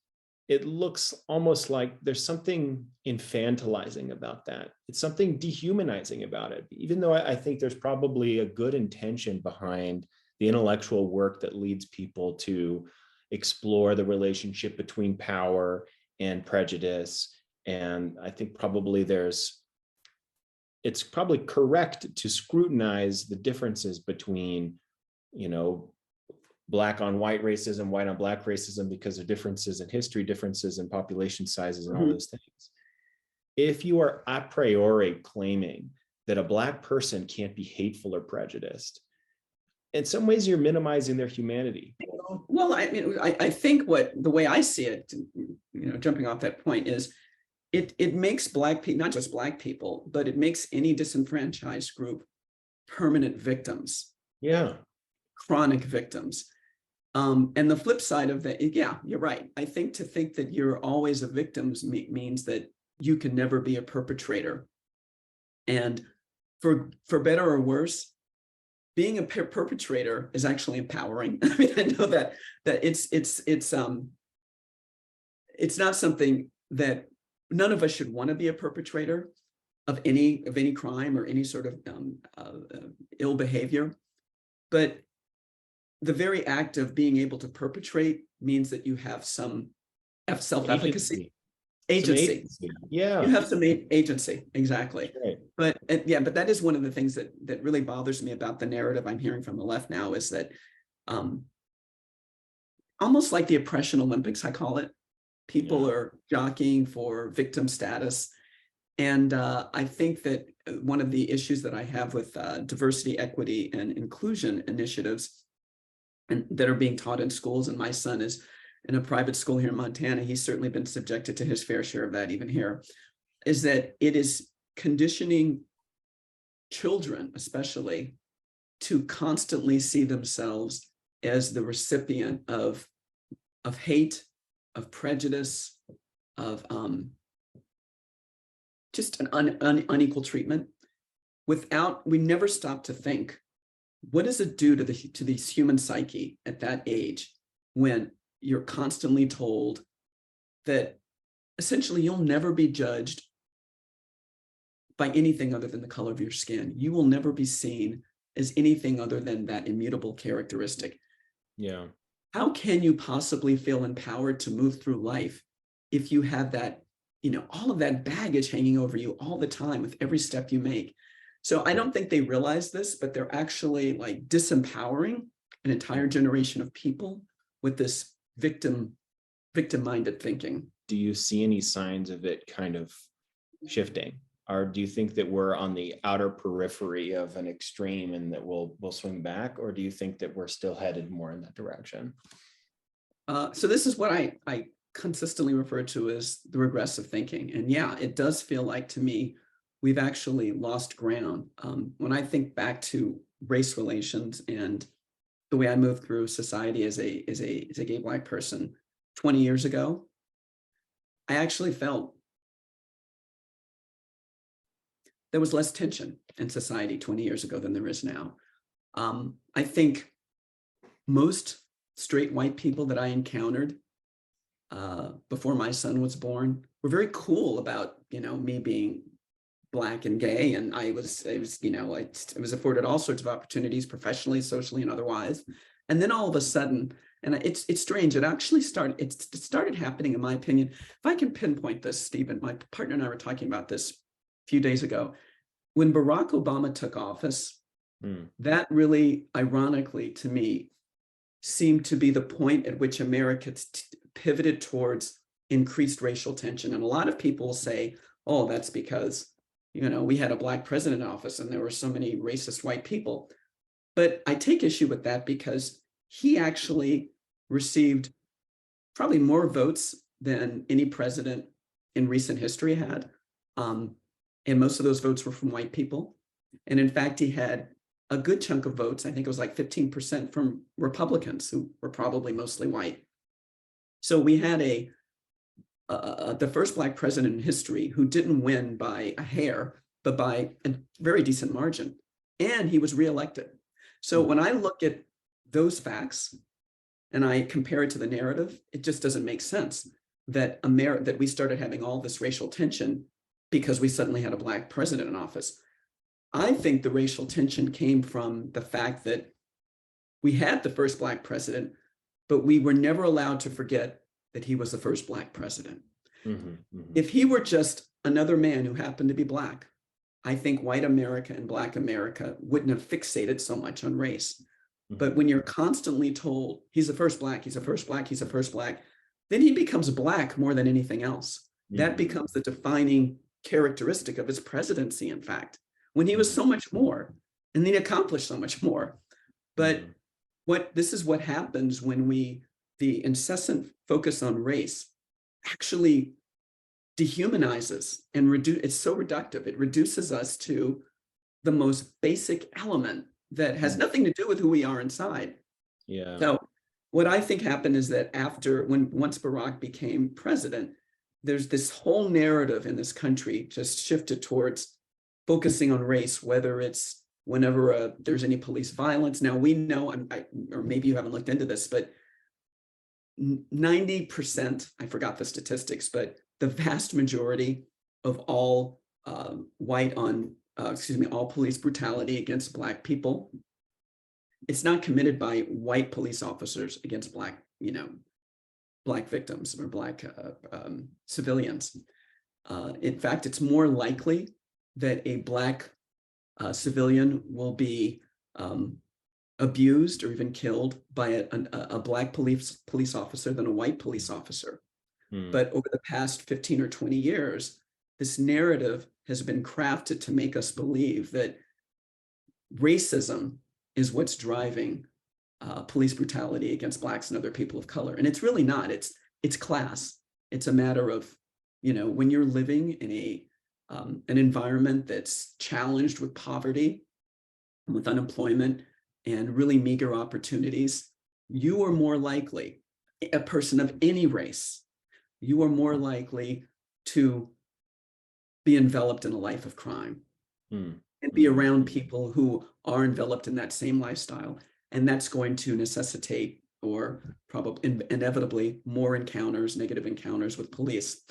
it looks almost like there's something infantilizing about that. It's something dehumanizing about it, even though I think there's probably a good intention behind the intellectual work that leads people to explore the relationship between power and prejudice. And I think probably it's probably correct to scrutinize the differences between, black on white racism, white on black racism, because of differences in history, differences in population sizes, and all
Mhm.
those things. If you are a priori claiming that a black person can't be hateful or prejudiced, in some ways you're minimizing their humanity.
Well, I mean, I think the way I see it, jumping off that point, is it makes Black people, not just Black people, but it makes any disenfranchised group permanent victims.
Yeah.
chronic victims. And the flip side of that, yeah, you're right. I think to think that you're always a victim means that you can never be a perpetrator. And for better or worse, being a perpetrator is actually empowering. I mean, I know that it's not something that none of us should want to be a perpetrator of any crime or any sort of ill behavior, but the very act of being able to perpetrate means that you have some self-efficacy, agency.
Yeah.
You have some agency, exactly.
Right.
But yeah, but that is one of the things that really bothers me about the narrative I'm hearing from the left now, is that almost like the oppression Olympics, I call it. People are jockeying for victim status. And I think that one of the issues that I have with diversity, equity, and inclusion initiatives that are being taught in schools, and my son is in a private school here in Montana, he's certainly been subjected to his fair share of that even here, is that it is conditioning children, especially, to constantly see themselves as the recipient of hate, of prejudice, of just an unequal treatment. We never stop to think, what does it do to the human psyche at that age when you're constantly told that essentially you'll never be judged by anything other than the color of your skin. You will never be seen as anything other than that immutable characteristic.
Yeah.
How can you possibly feel empowered to move through life if you have that, all of that baggage hanging over you all the time with every step you make? So I don't think they realize this, but they're actually like disempowering an entire generation of people with this victim-minded thinking.
Do you see any signs of it kind of shifting? Or do you think that we're on the outer periphery of an extreme and that we'll swing back? Or do you think that we're still headed more in that direction?
So this is what I consistently refer to as the regressive thinking. And yeah, it does feel like to me, we've actually lost ground. When I think back to race relations and the way I moved through society as a gay Black person 20 years ago, I actually felt there was less tension in society 20 years ago than there is now. I think most straight white people that I encountered before my son was born were very cool about, me being Black and gay, and I was afforded all sorts of opportunities professionally, socially, and otherwise. And then all of a sudden, and it's strange, it started happening, in my opinion. If I can pinpoint this, Stephen, my partner and I were talking about this a few days ago, when Barack Obama took office, that really, ironically to me, seemed to be the point at which America pivoted towards increased racial tension. And a lot of people say, oh, that's because we had a Black president in office and there were so many racist white people. But I take issue with that because he actually received probably more votes than any president in recent history had. And most of those votes were from white people. And in fact, he had a good chunk of votes, I think it was like 15% from Republicans who were probably mostly white. So we had the first Black president in history who didn't win by a hair, but by a very decent margin. And he was reelected. So when I look at those facts and I compare it to the narrative, it just doesn't make sense that that we started having all this racial tension because we suddenly had a Black president in office. I think the racial tension came from the fact that we had the first Black president, but we were never allowed to forget that he was the first Black president. If he were just another man who happened to be Black, I think white America and Black America wouldn't have fixated so much on race. But when you're constantly told he's the first Black, he's the first Black, he's the first Black, then he becomes Black more than anything else. That becomes the defining characteristic of his presidency, in fact, when he was so much more and he accomplished so much more. But this is what happens when the incessant focus on race actually dehumanizes and it's so reductive. It reduces us to the most basic element that has
Mm.
nothing to do with who we are inside.
Yeah.
So what I think happened is that once Barack became president, there's this whole narrative in this country just shifted towards focusing on race, whether it's whenever there's any police violence. Now we know, or maybe you haven't looked into this, but 90%, I forgot the statistics, but the vast majority of all all police brutality against Black people, it's not committed by white police officers against Black victims or Black civilians. In fact, it's more likely that a Black civilian will be abused or even killed by a Black police officer than a white police officer.
Mm.
But over the past 15 or 20 years, this narrative has been crafted to make us believe that racism is what's driving police brutality against Blacks and other people of color. And it's really not. It's class. It's a matter of, when you're living in an environment that's challenged with poverty, with unemployment, and really meager opportunities, you are more likely, a person of any race, you are more likely to be enveloped in a life of crime
Mm.
and be
Mm.
around people who are enveloped in that same lifestyle. And that's going to necessitate, or probably inevitably, more negative encounters with police.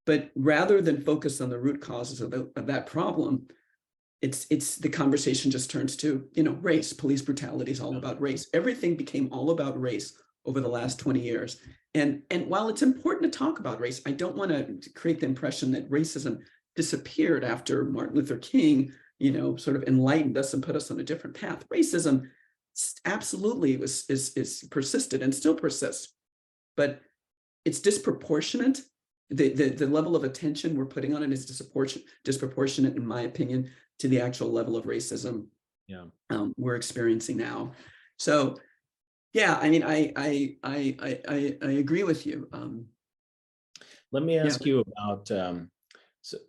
But rather than focus on the root causes of that problem, it's the conversation just turns to, race. Police brutality is all about race. Everything became all about race over the last 20 years. And while it's important to talk about race, I don't want to create the impression that racism disappeared after Martin Luther King, sort of enlightened us and put us on a different path. Racism absolutely is persisted and still persists, but it's disproportionate. The level of attention we're putting on it is disproportionate, in my opinion, to the actual level of racism we're experiencing now. So, yeah, I mean, I agree with you.
Let me ask you about,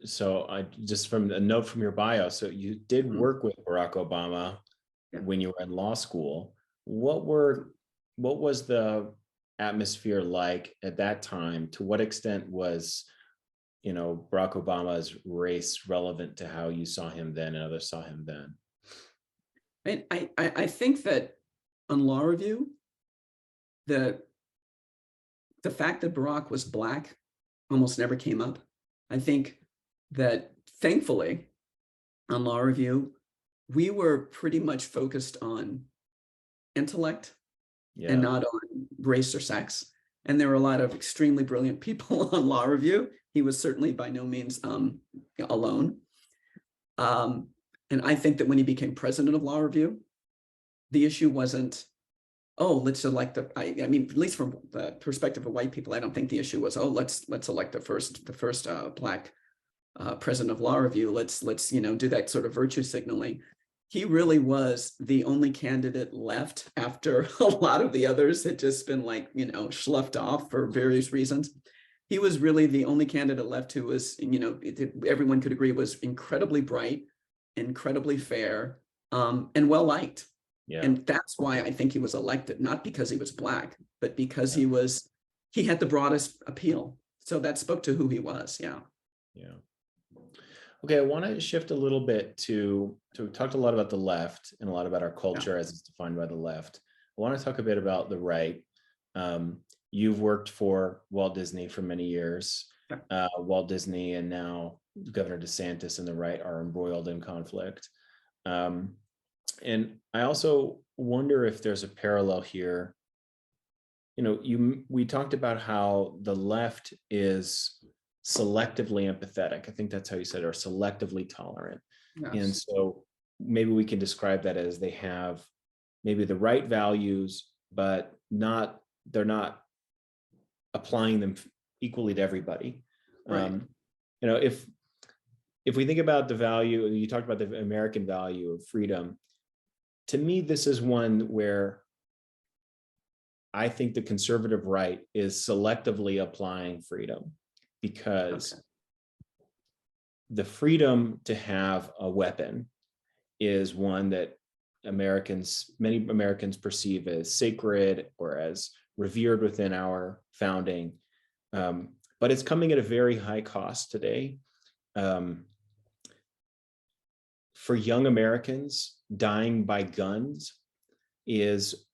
so I just from a note from your bio, so you did work with Barack Obama when you were in law school. What was the atmosphere like at that time? To what extent was, Barack Obama's race relevant to how you saw him then and others saw him then?
I think that on law review, the fact that Barack was Black almost never came up. I think that thankfully on law review, we were pretty much focused on intellect and not on race or sex. And there were a lot of extremely brilliant people on law review. He was certainly by no means alone. And I think that when he became president of law review, the issue wasn't, oh, let's elect I mean, at least from the perspective of white people, I don't think the issue was, oh, let's elect the first Black president of law review. Let's do that sort of virtue signaling. He really was the only candidate left after a lot of the others had just been sloughed off for various reasons. He was really the only candidate left who was, everyone could agree was incredibly bright, incredibly fair, and well liked. And that's why I think he was elected, not because he was Black, but because he had the broadest appeal. So that spoke to who he was. Yeah.
Okay, I want to shift a little bit to we talked a lot about the left and a lot about our culture as it's defined by the left. I want to talk a bit about the right. You've worked for Walt Disney for many years. Walt Disney and now Governor DeSantis and the right are embroiled in conflict. And I also wonder if there's a parallel here. We talked about how the left is selectively empathetic. I think that's how you said it, or selectively tolerant. Yes. And so maybe we can describe that as they have maybe the right values, but they're not applying them equally to everybody. Right. If we think about the value, you talked about the American value of freedom. To me, this is one where I think the conservative right is selectively applying freedom, because the freedom to have a weapon is one that many Americans perceive as sacred or as revered within our founding. But it's coming at a very high cost today. For young Americans, dying by guns is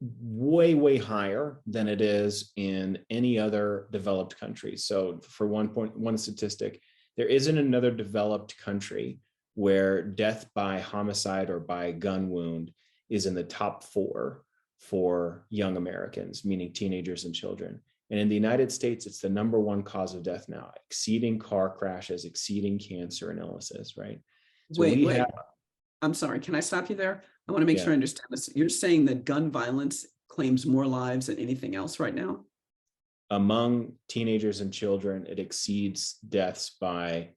way, way higher than it is in any other developed country. So for one statistic, there isn't another developed country where death by homicide or by gun wound is in the top 4 for young Americans, meaning teenagers and children. And in the United States, it's the #1 cause of death now, exceeding car crashes, exceeding cancer and illnesses, right? So
Wait, I'm sorry, can I stop you there? I want to make sure I understand this. You're saying that gun violence claims more lives than anything else right now?
Among teenagers and children, it exceeds deaths by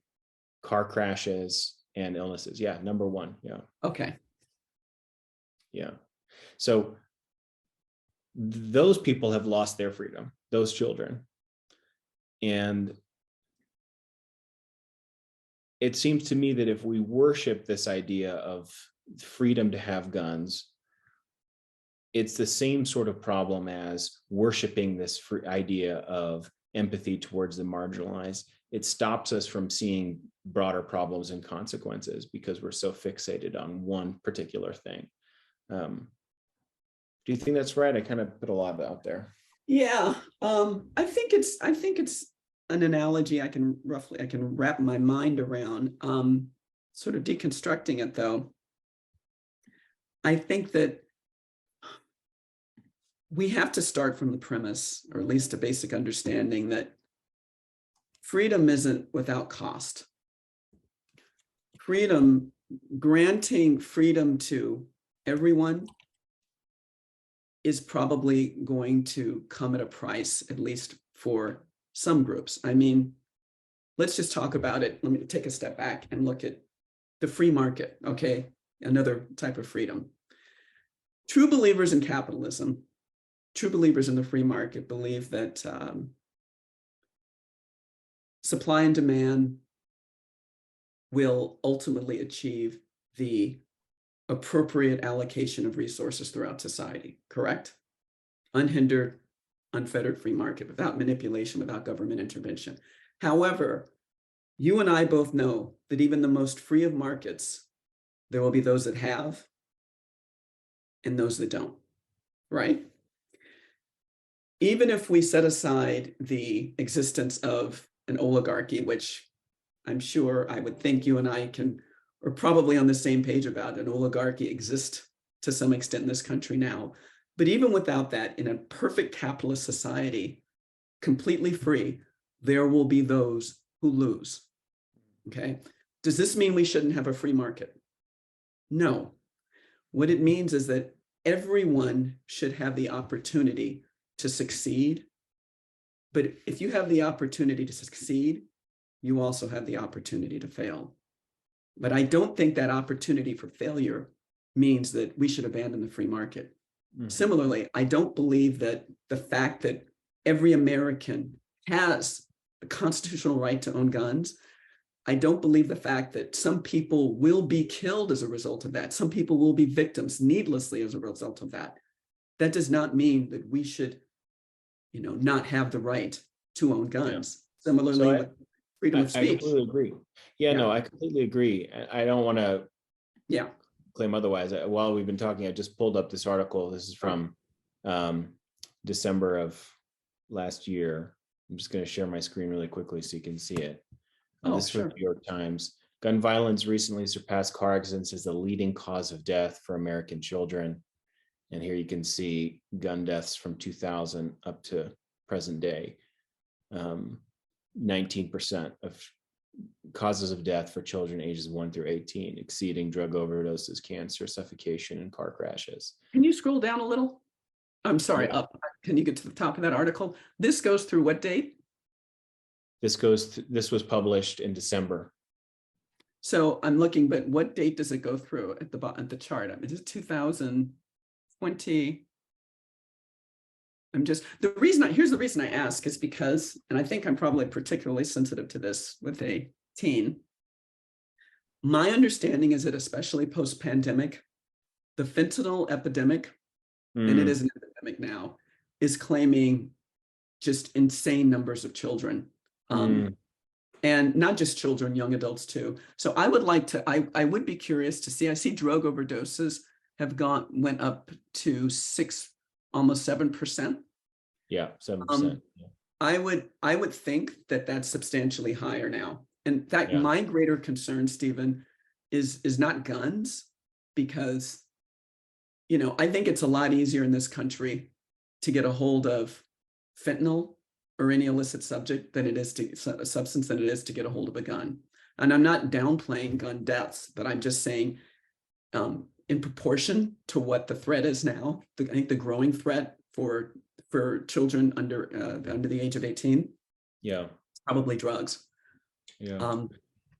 car crashes and illnesses. Yeah, #1. Yeah.
Okay.
Yeah. So those people have lost their freedom, those children. And it seems to me that if we worship this idea of freedom to have guns, it's the same sort of problem as worshiping this idea of empathy towards the marginalized. It stops us from seeing broader problems and consequences because we're so fixated on one particular thing. Do you think that's right? I kind of put a lot out there.
Yeah, I think it's an analogy I can wrap my mind around. Sort of deconstructing it though, I think that we have to start from the premise, or at least a basic understanding, that freedom isn't without cost. Granting freedom to everyone is probably going to come at a price, at least for some groups. I mean, let's just talk about it. Let me take a step back and look at the free market, okay? Another type of freedom. True believers in capitalism, true believers in the free market believe that supply and demand will ultimately achieve the appropriate allocation of resources throughout society, correct? Unhindered, unfettered free market, without manipulation, without government intervention. However, you and I both know that even the most free of markets, there will be those that have and those that don't, right? Even if we set aside the existence of an oligarchy, which I'm sure I would think you and I are probably on the same page about, an oligarchy exists to some extent in this country now. But even without that, in a perfect capitalist society, completely free, there will be those who lose, okay? Does this mean we shouldn't have a free market? No. What it means is that everyone should have the opportunity to succeed. But if you have the opportunity to succeed, you also have the opportunity to fail. But I don't think that opportunity for failure means that we should abandon the free market. Mm-hmm. Similarly, I don't believe that the fact that every American has the constitutional right to own guns, I don't believe the fact that some people will be killed as a result of that. Some people will be victims needlessly as a result of that. That does not mean that we should, not have the right to own guns. Yeah. Similarly, with freedom of speech.
I completely agree. Yeah, no, I completely agree. I don't want to claim otherwise. While we've been talking, I just pulled up this article. This is from December of last year. I'm just going to share my screen really quickly so you can see it. This is from the New York Times. Gun violence recently surpassed car accidents as the leading cause of death for American children. And here you can see gun deaths from 2000 up to present day. 19% of causes of death for children ages 1 through 18, exceeding drug overdoses, cancer, suffocation, and car crashes.
Can you scroll down a little? I'm sorry, up. Can you get to the top of that article? This goes through what date?
This was published in December.
So I'm looking, but what date does it go through at the bottom of the chart? I mean, is it 2020? Here's the reason I ask is because, and I think I'm probably particularly sensitive to this with a teen. My understanding is that especially post-pandemic, the fentanyl epidemic, and it
Mm,
is an epidemic now, is claiming just insane numbers of children.
mm,
And not just children, young adults too. So I would like to, I would be curious to see, I see drug overdoses went up to almost 7%.
yeah, 7%.
Um, I would think that that's substantially higher now. In fact,
Yeah.
my greater concern, Stephen, is not guns, because, I think it's a lot easier in this country to get a hold of fentanyl or any illicit subject than it is to a substance than it is to get a hold of a gun. And I'm not downplaying gun deaths, but I'm just saying, in proportion to what the threat is now, I think the growing threat for children under the age of 18
Yeah.
is probably drugs.
Yeah.
Um,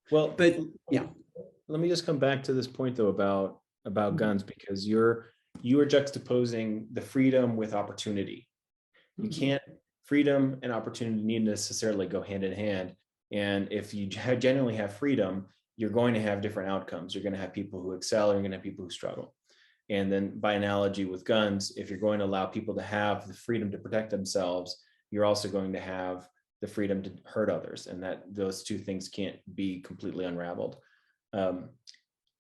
Well,
but yeah.
let me just come back to this point though about guns, because you are juxtaposing the freedom with opportunity. You can't, freedom and opportunity need necessarily go hand in hand. And if you genuinely have freedom, you're going to have different outcomes. You're going to have people who excel, and you're going to have people who struggle. And then by analogy with guns, if you're going to allow people to have the freedom to protect themselves, you're also going to have the freedom to hurt others. And that those two things can't be completely unraveled. Um,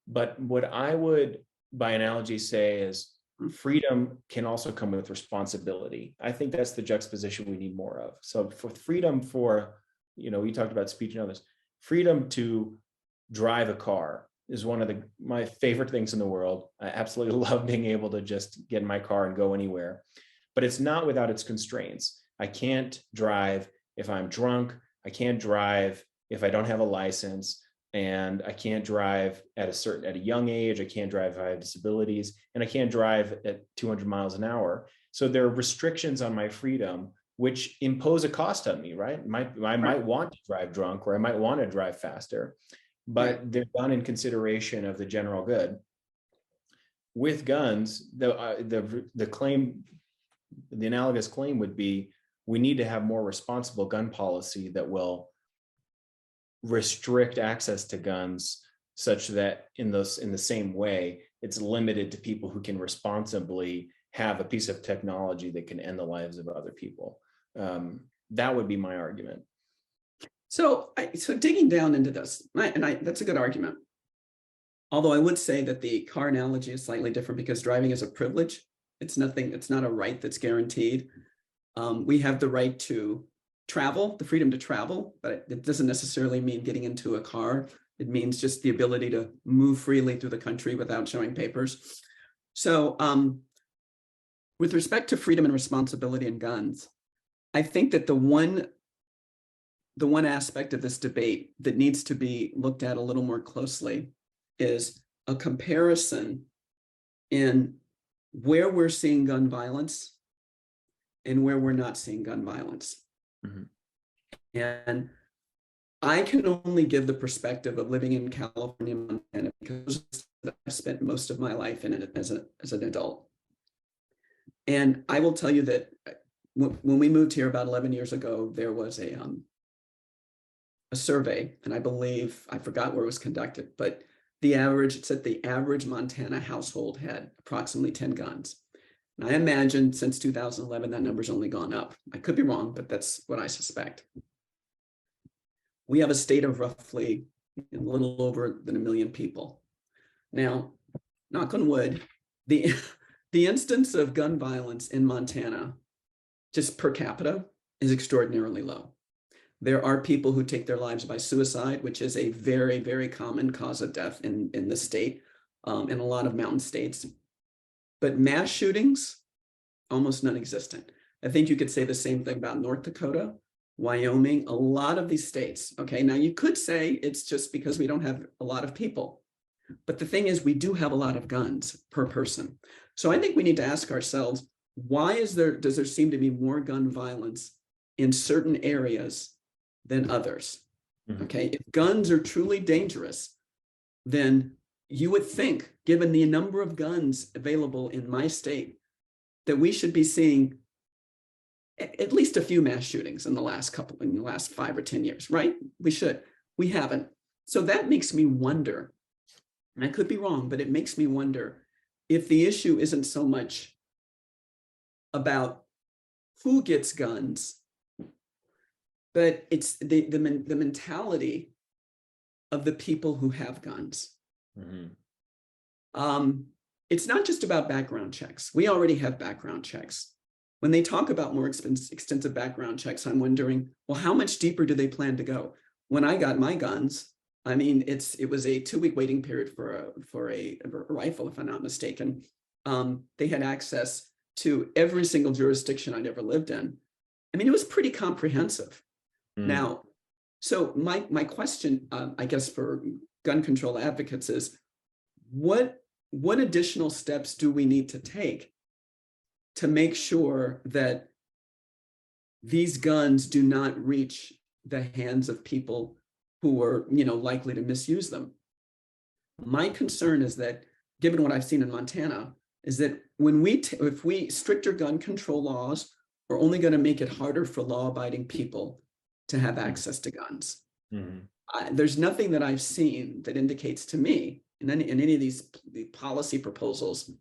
but what I would, by analogy, say is freedom can also come with responsibility. I think that's the juxtaposition we need more of. So for freedom we talked about speech and others, freedom to drive a car is one of my favorite things in the world. I absolutely love being able to just get in my car and go anywhere, but it's not without its constraints. I can't drive if I'm drunk. I can't drive if I don't have a license. And I can't drive at a young age. I can't drive if I have disabilities, and I can't drive at 200 miles an hour. So there are restrictions on my freedom, which impose a cost on me, right? I might want to drive drunk, or I might want to drive faster, but they're done in consideration of the general good. With guns, the claim, the analogous claim would be, we need to have more responsible gun policy that will restrict access to guns, such that in the same way, it's limited to people who can responsibly have a piece of technology that can end the lives of other people. That would be my argument.
So digging down into this, that's a good argument. Although I would say that the car analogy is slightly different, because driving is a privilege. It's not a right that's guaranteed. We have the right to travel, the freedom to travel, but it doesn't necessarily mean getting into a car. It means just the ability to move freely through the country without showing papers. So with respect to freedom and responsibility in guns, I think that the one aspect of this debate that needs to be looked at a little more closely is a comparison in where we're seeing gun violence and where we're not seeing gun violence. Mm-hmm. And I can only give the perspective of living in California, Montana, because I've spent most of my life in it as an adult. And I will tell you that when we moved here about 11 years ago, there was a survey, and I forgot where it was conducted, but it said the average Montana household had approximately 10 guns. And I imagine since 2011, that number's only gone up. I could be wrong, but that's what I suspect. We have a state of roughly a little over than 1 million people. Now, knock on wood, the instance of gun violence in Montana, just per capita, is extraordinarily low. There are people who take their lives by suicide, which is a very, very common cause of death in the state, in a lot of mountain states. But mass shootings, almost non-existent. I think you could say the same thing about North Dakota, Wyoming, a lot of these states. Okay, now you could say it's just because we don't have a lot of people. But the thing is, we do have a lot of guns per person. So I think we need to ask ourselves, why does there seem to be more gun violence in certain areas than others? Mm-hmm. Okay, if guns are truly dangerous, then you would think, given the number of guns available in my state, that we should be seeing at least a few mass shootings in the last 5 or 10 years, right? We should. We haven't. So that makes me wonder, and I could be wrong, but it makes me wonder if the issue isn't so much about who gets guns, but it's the mentality of the people who have guns.
Mhm.
It's not just about background checks. We already have background checks. When they talk about more extensive background checks, I'm wondering, well, how much deeper do they plan to go? When I got my guns, I mean, it was a 2-week waiting period for a rifle, if I'm not mistaken. They had access to every single jurisdiction I'd ever lived in. I mean, it was pretty comprehensive.
Mhm.
Now, so my question, I guess, for gun control advocates is, what additional steps do we need to take to make sure that these guns do not reach the hands of people who are, likely to misuse them? My concern is that, given what I've seen in Montana, is that if we stricter gun control laws are only going to make it harder for law-abiding people to have access to guns.
Mhm.
There's nothing that I've seen that indicates to me in any of these policy proposals,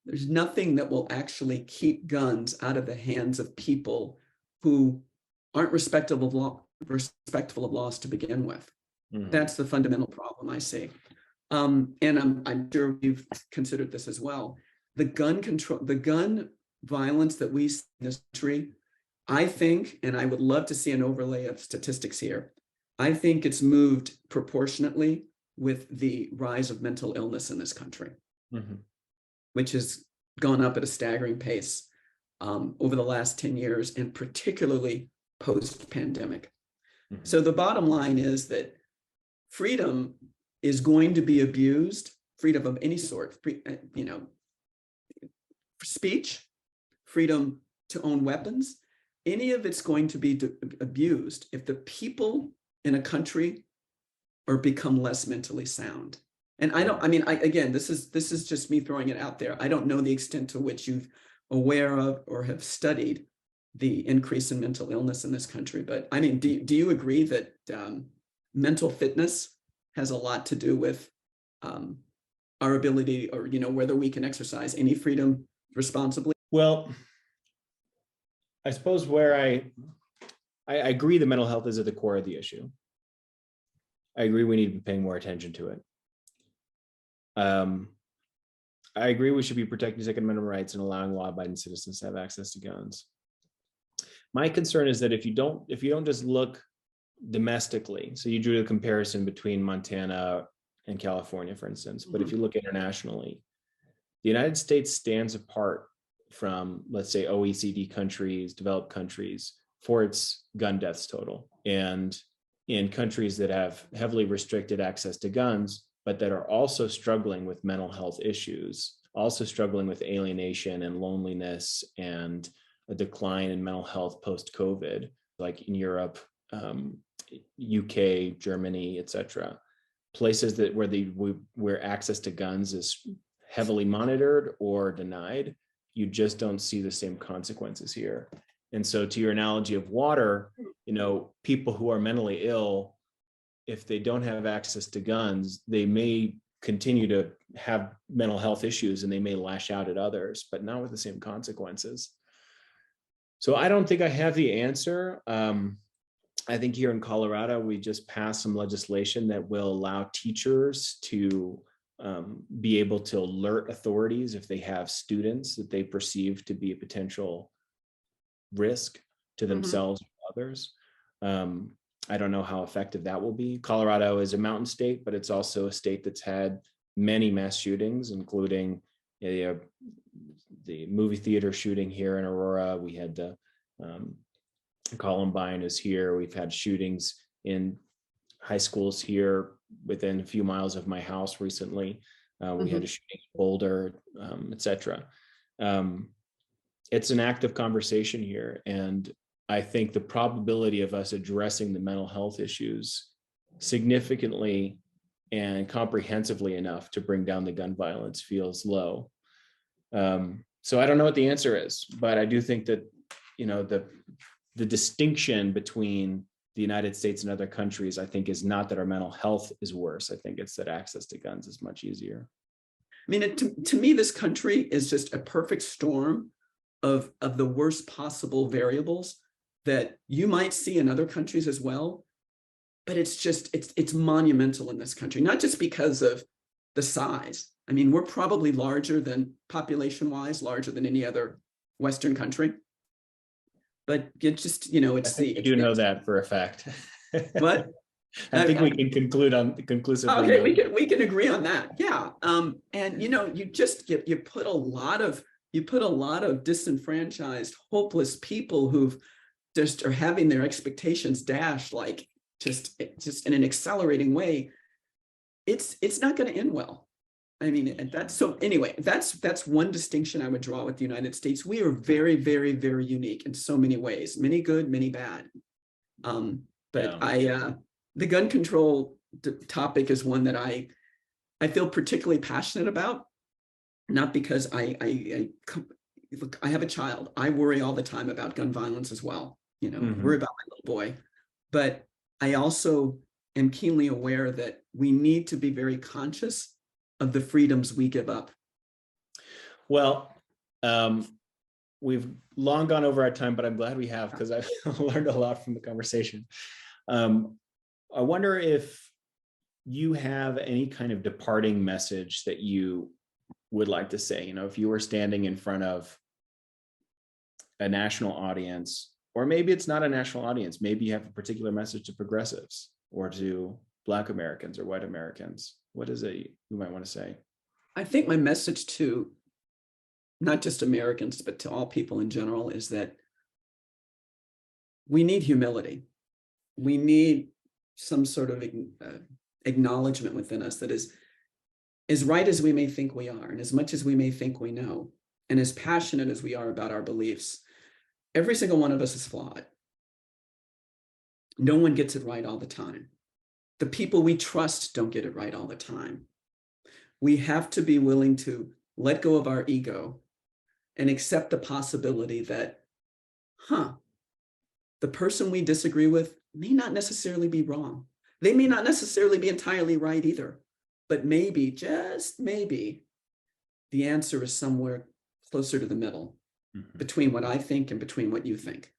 there's nothing that will actually keep guns out of the hands of people who aren't respectful of laws to begin with.
Mhm.
That's the fundamental problem I see. And I'm sure you've considered this as well. The gun violence that we see in this country, I think, and I would love to see an overlay of statistics here, I think it's moved proportionately with the rise of mental illness in this country,
Mhm.
which has gone up at a staggering pace over the last 10 years, and particularly post-pandemic.
Mhm.
So the bottom line is that freedom is going to be abused, freedom of any sort, speech, freedom to own weapons, any of it's going to be abused if the people in a country or become less mentally sound. And
Mhm.
again, this is just me throwing it out there. I don't know the extent to which you've aware of or have studied the increase in mental illness in this country. But I mean, do you agree that mental fitness has a lot to do with our ability, or whether we can exercise any freedom responsibly?
Well, I suppose where I agree that mental health is at the core of the issue. I agree we need to be paying more attention to it. I agree we should be protecting Second Amendment rights and allowing law-abiding citizens to have access to guns. My concern is that if you don't just look domestically, so you drew a comparison between Montana and California, for instance, but if you look internationally, the United States stands apart from, let's say, OECD countries, developed countries, for its gun deaths total. And in countries that have heavily restricted access to guns, but that are also struggling with mental health issues, also struggling with alienation and loneliness and a decline in mental health post-COVID, like in Europe, UK, Germany, etc. Places that where access to guns is heavily monitored or denied, you just don't see the same consequences here. And so, to your analogy of water, people who are mentally ill, if they don't have access to guns, they may continue to have mental health issues and they may lash out at others, but not with the same consequences. So I don't think I have the answer. I think here in Colorado, we just passed some legislation that will allow teachers to be able to alert authorities if they have students that they perceive to be a potential risk to themselves or others. I don't know how effective that will be. Colorado is a mountain state, but it's also a state that's had many mass shootings, including the movie theater shooting here in Aurora. We had the Columbine is here. We've had shootings in high schools here within a few miles of my house recently. We had a shooting in Boulder, etc. It's an active conversation here. And I think the probability of us addressing the mental health issues significantly and comprehensively enough to bring down the gun violence feels low. So I don't know what the answer is, but I do think that, the distinction between the United States and other countries, I think, is not that our mental health is worse. I think it's that access to guns is much easier.
I mean, to me, this country is just a perfect storm of the worst possible variables that you might see in other countries as well. But it's monumental in this country, not just because of the size. I mean, we're probably larger than population-wise, larger than any other Western country. But it just, you know,
I
it's
think you do know that for a fact.
what?
I think we can conclude on conclusively.
Okay, we can agree on that. Yeah. And you know, you put a lot of disenfranchised, hopeless people who've just are having their expectations dashed, like just in an accelerating way. It's not going to end well. I mean, and that's so anyway, that's one distinction I would draw with the United States. We are very, very, very unique in so many ways, many good, many bad. But
Yeah.
the gun control topic is one that I feel particularly passionate about, not because look, I have a child. I worry all the time about gun violence as well. You know, I worry about my little boy, but I also am keenly aware that we need to be very conscious of the freedoms we give up.
Well, we've long gone over our time, but I'm glad we have, because I've learned a lot from the conversation. I wonder if you have any kind of departing message that you would like to say. You know, if you were standing in front of a national audience, or maybe it's not a national audience, maybe you have a particular message to progressives or to Black Americans or white Americans. What is it you might want to say?
I think my message to not just Americans, but to all people in general is that we need humility. We need some sort of acknowledgement within us that is as right as we may think we are, and as much as we may think we know, and as passionate as we are about our beliefs, every single one of us is flawed. No one gets it right all the time. The people we trust don't get it right all the time. We have to be willing to let go of our ego and accept the possibility that, the person we disagree with may not necessarily be wrong. They may not necessarily be entirely right either, but maybe, just maybe, the answer is somewhere closer to the middle between what I think and between what you think.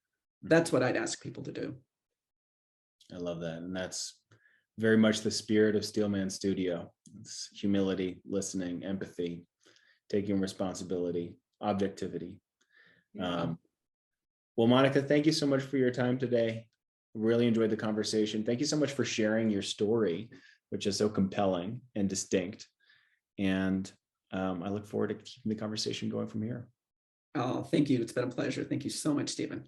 That's what I'd ask people to do.
I love that. And that's very much the spirit of Steelman Studio. It's humility, listening, empathy, taking responsibility, objectivity.
Yeah.
Well, Monica, thank you so much for your time today. Really enjoyed the conversation. Thank you so much for sharing your story, which is so compelling and distinct. And I look forward to keeping the conversation going from here.
Oh, thank you. It's been a pleasure. Thank you so much, Stephen.